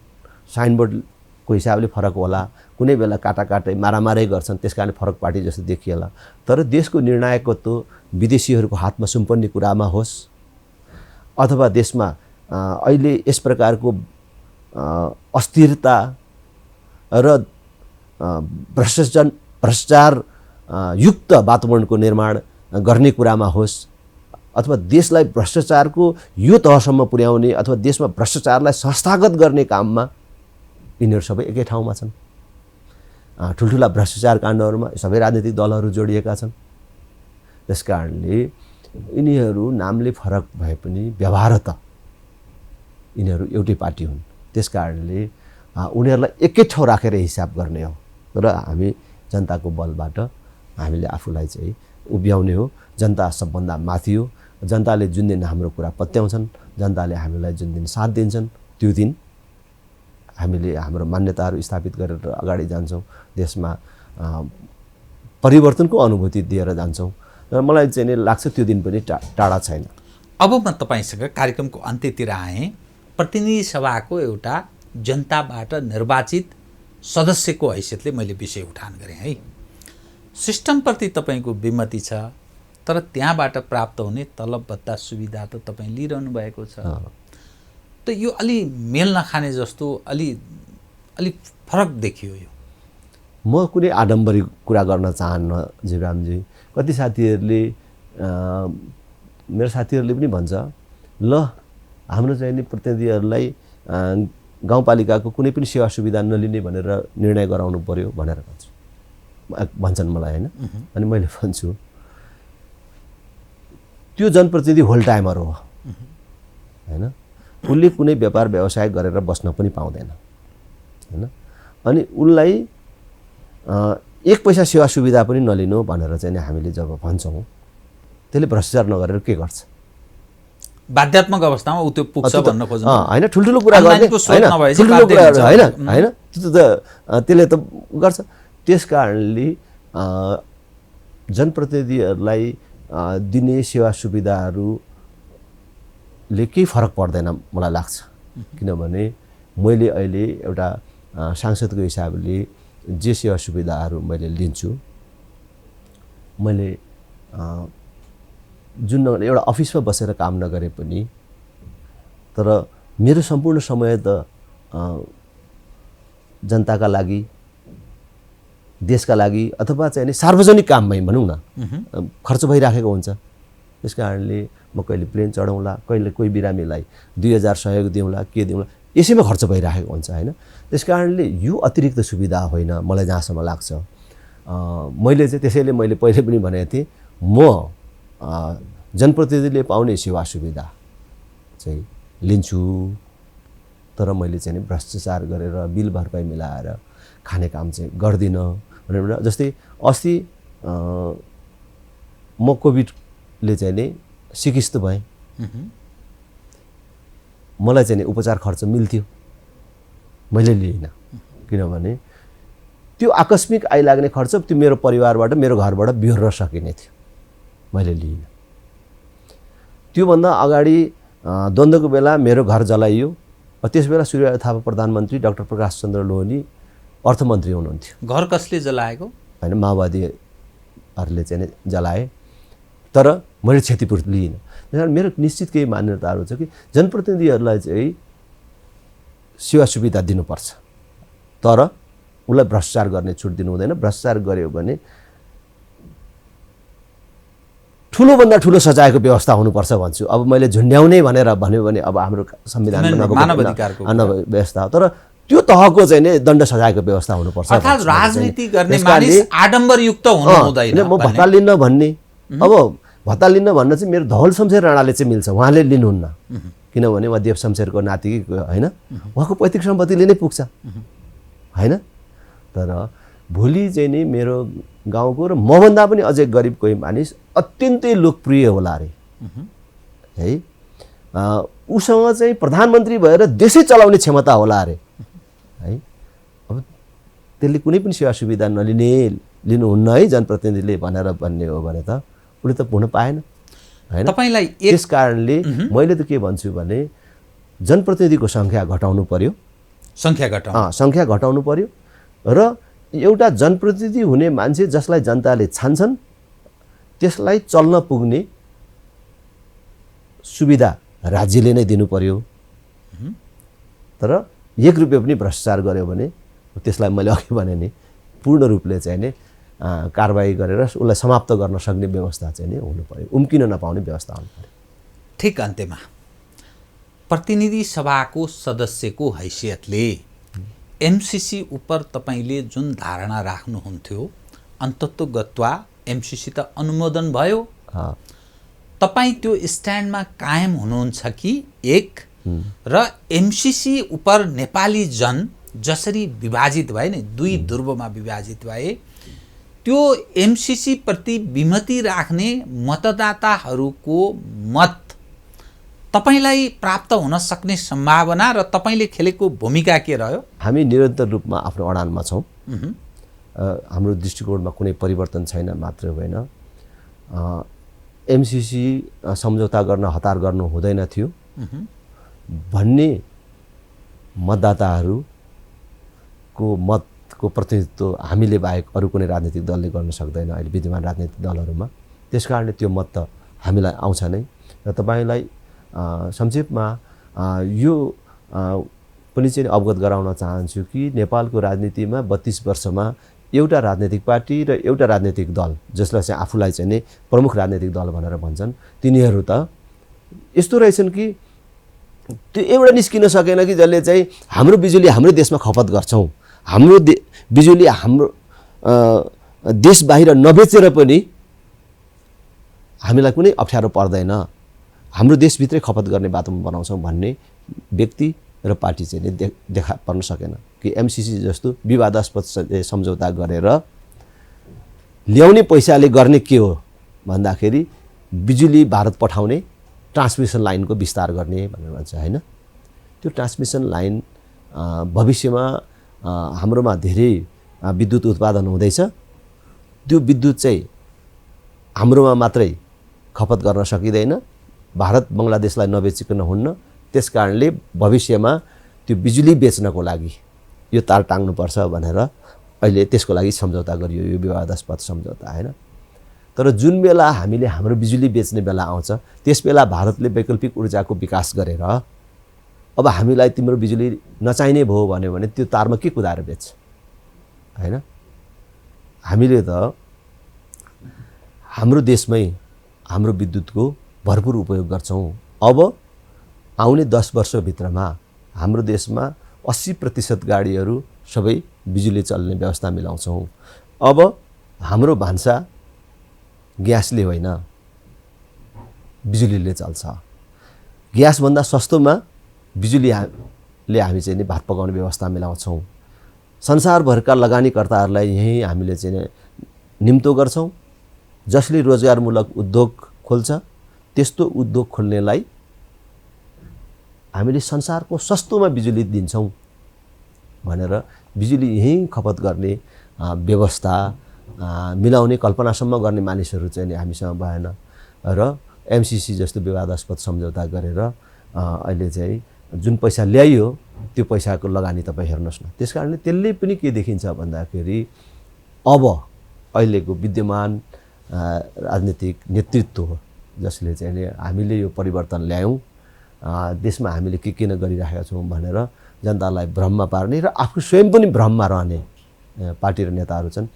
साइनबोर्डको हिसाबले फरक होला, कुनै बेला काटाकाटै मारामारै गर्छन्, त्यसकारण फरक पार्टी जस्तो देखिएला। तर देशको निर्णायकत्व विदेशीहरूको हातमा सुम्पर्ने कुरामा होस् अथवा देशमा अहिले यस प्रकारको अस्थिरता र भ्रष्टाचार युक्त वातावरणको निर्माण गर्ने कुरामा होस् अथवा देशलाई भ्रष्टाचारको यो तहसम्म पुर्याउने अथवा देशमा भ्रष्टाचारलाई संस्थागत गर्ने काममा यिनीहरू सबै एकै ठाउँमा छन्। ठुल्ठुला भ्रष्टाचार काण्डहरूमा सबै राजनीतिक दलहरू जोडिएका छन्। त्यस कारणले यिनीहरू नामले फरक भए पनि व्यवहार त यिनीहरू एउटै पार्टी हुन्। त्यस कारणले उनीहरूलाई एकै ठाउँ राखेर हिसाब गर्ने हो र हामी जनताको बलबाट हामीले आफूलाई चाहिँ उभ्याउने हो। जनता सबभन्दा माथि हो। जनताले जुन दिन हाम्रो कुरा पत्याउँछन्, जनताले हामीलाई जुन दिन साथ दिन्छन्, त्यो दिन हामीले हाम्रो मान्यताहरू स्थापित गरेर अगाडि जान्छौँ, देशमा परिवर्तनको अनुभूति दिएर जान्छौँ र मलाई चाहिँ नि लाग्छ त्यो दिन पनि टाढा छैन। अब म तपाईँसँग कार्यक्रमको अन्त्यतिर आएँ। प्रतिनिधि सभाको एउटा जनताबाट निर्वाचित सदस्यको हैसियतले मैले विषय उठान गरेँ है। सिस्टमप्रति तपाईँको विमति छ, तर त्यहाँबाट प्राप्त हुने तलब भत्ता सुविधा त तपाईँ लिइरहनु भएको छ। त यो अलि मेल नखाने जस्तो अलि फरक देखियो। यो म कुनै आडम्बरी कुरा गर्न चाहन्न जीवरामजी। कति साथीहरूले मेरो साथीहरूले पनि भन्छ ल हाम्रो चाहिँ नि प्रतिनिधिहरूलाई गाउँपालिकाको कुनै पनि सेवा सुविधा नलिने भनेर निर्णय गराउनु पर्यो भनेर भन्छन् मलाई होइन। अनि मैले भन्छु त्यो जनप्रतिनिधि होल टाइमर हो होइन। उसले कुनै व्यापार व्यवसाय गरेर बस्न पनि पाउँदैन होइन। अनि उसलाई एक पैसा सेवा सुविधा पनि नलिनु भनेर चाहिँ हामीले जब भन्छौँ त्यसले भ्रष्टाचार नगरेर के गर्छ? बाध्यात्मक अवस्थामा उ त्यो पुग्छ भन्न खोज्नु होइन। ठुल्ठुलो कुरा गर्ने होइन, ठुल्ठुलो कुराहरू होइन होइन, त्यसले त गर्छ। त्यस कारणले जनप्रतिनिधिहरूलाई दिने सेवा सुविधाहरूले केही फरक पर्दैन मलाई लाग्छ। किनभने मैले अहिले एउटा सांसदको हिसाबले जे सेवा सुविधाहरू मैले लिन्छु, मैले जुन एउटा अफिसमा बसेर काम नगरे पनि तर मेरो सम्पूर्ण समय त जनताका लागि, देशका लागि अथवा चाहिँ नि सार्वजनिक काममै भनौँ न खर्च भइराखेको हुन्छ। त्यस कारणले म कहिले प्लेन चढाउँला, कहिले कोही बिरामीलाई 2000 सहयोग दिउँला, के दिउँला, यसैमा खर्च भइराखेको हुन्छ होइन। त्यस कारणले यो अतिरिक्त सुविधा होइन मलाई जहाँसम्म लाग्छ। मैले चाहिँ त्यसैले मैले पहिले पनि भनेको थिएँ म जनप्रतिनिधिले पाउने सेवा सुविधा चाहिँ लिन्छु, तर मैले चाहिँ नि भ्रष्टाचार गरेर बिल भरपाई मिलाएर खाने काम चाहिँ गर्दिनँ भनेर। जस्तै अस्ति म कोभिडले चाहिँ नि सिकिस्त भएँ, मलाई चाहिँ नि उपचार खर्च मिल्थ्यो, मैले लिइनँ। किनभने त्यो आकस्मिक आइलाग्ने खर्च त्यो मेरो परिवारबाट मेरो घरबाट बिहोर्न सकिने थियो, मैले लिइनँ। त्योभन्दा अगाडि द्वन्द्वको बेला मेरो घर जलाइयो। त्यस बेला सूर्य थापा प्रधानमन्त्री, डाक्टर प्रकाश चन्द्र लोहनी अर्थमन्त्री हुनुहुन्थ्यो। घर कसले जलाएको? होइन, माओवादीहरूले चाहिँ जलाए, तर मैले क्षतिपूर्ति लिइनँ। त्यसकारण मेरो निश्चित केही मान्यताहरू छ कि जनप्रतिनिधिहरूलाई चाहिँ सेवा सुविधा दिनुपर्छ, तर उसलाई भ्रष्टाचार गर्ने छुट दिनु हुँदैन। भ्रष्टाचार गर्यो भने ठुलोभन्दा ठुलो सजायको व्यवस्था हुनुपर्छ भन्छु। अब मैले झुन्ड्याउने भनेर भन्यो भने अब हाम्रो संविधानमा मानव व्यवस्था हो, तर त्यो तहको चाहिँ नि दण्ड सजायको व्यवस्था हुनुपर्छ। अर्थात् राजनीति गर्ने मानिस आडम्बरयुक्त हुनु हुँदैन। म भत्ता लिन्न भन्ने, अब भत्ता लिन्न भन्न चाहिँ मेरो धवल शमशेर राणाले चाहिँ मिल्छ, उहाँले लिनुहुन्न। किनभने उहाँ देव शमशेरको नाति होइन, उहाँको पैतृक सम्पत्तिले नै पुग्छ होइन। तर भोलि चाहिँ नि मेरो गाउँको र मभन्दा पनि अझै गरिब कोही मानिस अत्यन्तै लोकप्रिय होला अरे है, उसँग चाहिँ प्रधानमन्त्री भएर देशै चलाउने क्षमता होला अरे है। अब त्यसले कुनै पनि सेवा सुविधा लिनुहुन्न है जनप्रतिनिधिले भनेर भन्ने हो भने त उसले त हुन पाएन होइन। तपाईलाई यस कारणले मैले त के भन्छु भने जनप्रतिनिधिको सङ्ख्या घटाउनु पर्यो, सङ्ख्या घटाउनु पर्यो र एउटा जनप्रतिनिधि हुने मान्छे जसलाई जनताले छान्छन् त्यसलाई चल्न पुग्ने सुविधा राज्यले नै दिनु पर्यो। तर 1 रुपैयाँ पनि भ्रष्टाचार गर्यो भने त्यसलाई मैले अघि भने नि पूर्ण रूपले चाहिँ नि कारबाही गरेर उसलाई समाप्त गर्न सक्ने व्यवस्था चाहिँ नि हुनु पर्यो, उम्किन नपाउने व्यवस्था हुनु पर्यो। ठिक अन्त्यमा प्रतिनिधि सभाको सदस्यको हैसियतले एमसीसी उप तपाईले जुन धारणा राख्नुहुन्थ्यो अन्ततोगत्वा एमसीसी त अनुमोदन भयो, तपाईँ त्यो स्ट्यान्डमा कायम हुनुहुन्छ कि एक, र एमसीसी उप नेपाली जन जसरी विभाजित भए नि, दुई ध्रुवमा विभाजित भए, त्यो एमसीसी प्रति विमति राख्ने मतदाताहरूको मत तपाईलाई प्राप्त हुन सक्ने सम्भावना र तपाईले खेलेको भूमिका के रह्यो? हामी निरन्तर रूपमा आफ्नो अडानमा छौँ। हाम्रो दृष्टिकोणमा कुनै परिवर्तन छैन मात्र होइन, एमसीसी सम्झौता गर्न हतार गर्नु हुँदैन थियो भन्ने मतदाताहरूको मतको प्रतिनिधित्व हामीले बाहेक अरू कुनै राजनीतिक दलले गर्न सक्दैन अहिले विद्यमान राजनीतिक दलहरूमा। त्यस कारणले त्यो मत त हामीलाई आउँछ नै। र तपाईँलाई संक्षेपमा यो पनि चाहिँ अवगत गराउन चाहन्छु कि नेपालको राजनीतिमा 32 वर्षमा एउटा राजनीतिक पार्टी र एउटा राजनीतिक दल जसलाई चाहिँ आफूलाई चाहिँ नि प्रमुख राजनीतिक दल भनेर भन्छन्, तिनीहरू त यस्तो रहेछन् कि त्यो एउटा निस्किन सकेन कि जसले चाहिँ हाम्रो बिजुली हाम्रो देशमा खपत गर्छौँ, हाम्रो बिजुली हाम्रो देश बाहिर नबेचेर पनि हामीलाई कुनै अप्ठ्यारो पर्दैन, हाम्रो देशभित्रै खपत गर्ने वातावरण बनाउँछौँ भन्ने व्यक्ति र पार्टी चाहिँ नि देखा पर्न सकेन कि एमसीसी जस्तो विवादास्पद सम्झौता गरेर ल्याउने पैसाले गर्ने के हो भन्दाखेरि बिजुली भारत पठाउने ट्रान्समिसन लाइनको विस्तार गर्ने भनेर भन्छ होइन। त्यो ट्रान्समिसन लाइन भविष्यमा हाम्रोमा धेरै विद्युत उत्पादन हुँदैछ, त्यो विद्युत चाहिँ हाम्रोमा मात्रै खपत गर्न सकिँदैन, भारत बङ्गलादेशलाई नबेचिकन हुन्न। त्यस कारणले भविष्यमा त्यो बिजुली बेच्नको लागि यो तार टाङ्नुपर्छ भनेर अहिले त्यसको लागि सम्झौता गरियो, यो विवादास्पद सम्झौता होइन। तर जुन बेला हामीले हाम्रो बिजुली बेच्ने बेला आउँछ त्यस बेला भारतले वैकल्पिक ऊर्जाको विकास गरेर अब हामीलाई तिम्रो बिजुली नचाहिने भयो भन्यो भने त्यो तारमा के कुदाएर बेच्छ होइन। हामीले त हाम्रो देशमै हाम्रो विद्युतको भरपुर उपयोग गर्छौँ। अब आउने 10 वर्षभित्रमा हाम्रो देशमा 80% गाडीहरू सबै बिजुली चल्ने व्यवस्था मिलाउँछौँ। अब हाम्रो भान्सा ग्यासले होइन बिजुलीले चल्छ। ग्यासभन्दा सस्तोमा बिजुलीले हामी चाहिँ नि भात पकाउने व्यवस्था मिलाउँछौँ। संसारभरका लगानीकर्ताहरूलाई यहीँ हामीले चाहिँ निम्तो गर्छौँ। जसले रोजगारमूलक उद्योग खोल्छ त्यस्तो उद्योग खोल्नेलाई हामीले संसारको सस्तोमा बिजुली दिन्छौँ भनेर बिजुली यहीँ खपत गर्ने व्यवस्था मिलाउने कल्पनासम्म गर्ने मानिसहरू चाहिँ नि हामीसँग भएन र एमसीसी जस्तो विवादास्पद सम्झौता गरेर अहिले चाहिँ जुन पैसा ल्याइयो त्यो पैसाको लगानी तपाईँ हेर्नुहोस् न। त्यस कारणले त्यसले पनि के देखिन्छ भन्दाखेरि अब अहिलेको विद्यमान राजनीतिक नेतृत्व जसले चाहिँ नि हामीले यो परिवर्तन ल्यायौँ, देशमा हामीले के किन गरिराखेका छौँ भनेर जनतालाई भ्रममा पार्ने र आफू स्वयं पनि भ्रममा रहने पार्टी र नेताहरू छन्,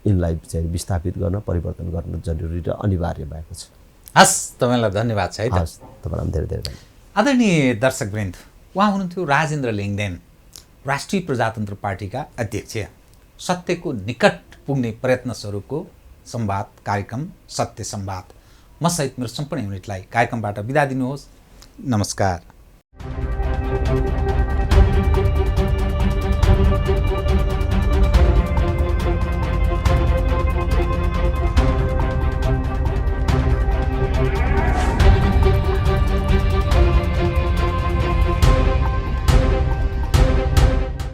यिनलाई चाहिँ विस्थापित गर्न परिवर्तन गर्न जरुरी र अनिवार्य भएको छ। हस्, तपाईँलाई धन्यवाद छ है त। हस्, तपाईँलाई धेरै धेरै धन्यवाद। आदरणीय दर्शकवृन्द, उहाँ हुनुहुन्थ्यो राजेन्द्र लिङदेन, राष्ट्रिय प्रजातन्त्र पार्टीका अध्यक्ष। सत्यको निकट पुग्ने प्रयत्न स्वरूपको संवाद कार्यक्रम सत्य संवाद। म सहित मेरो सम्पूर्ण युनिटलाई कार्यक्रमबाट बिदा दिनुहोस्। नमस्कार।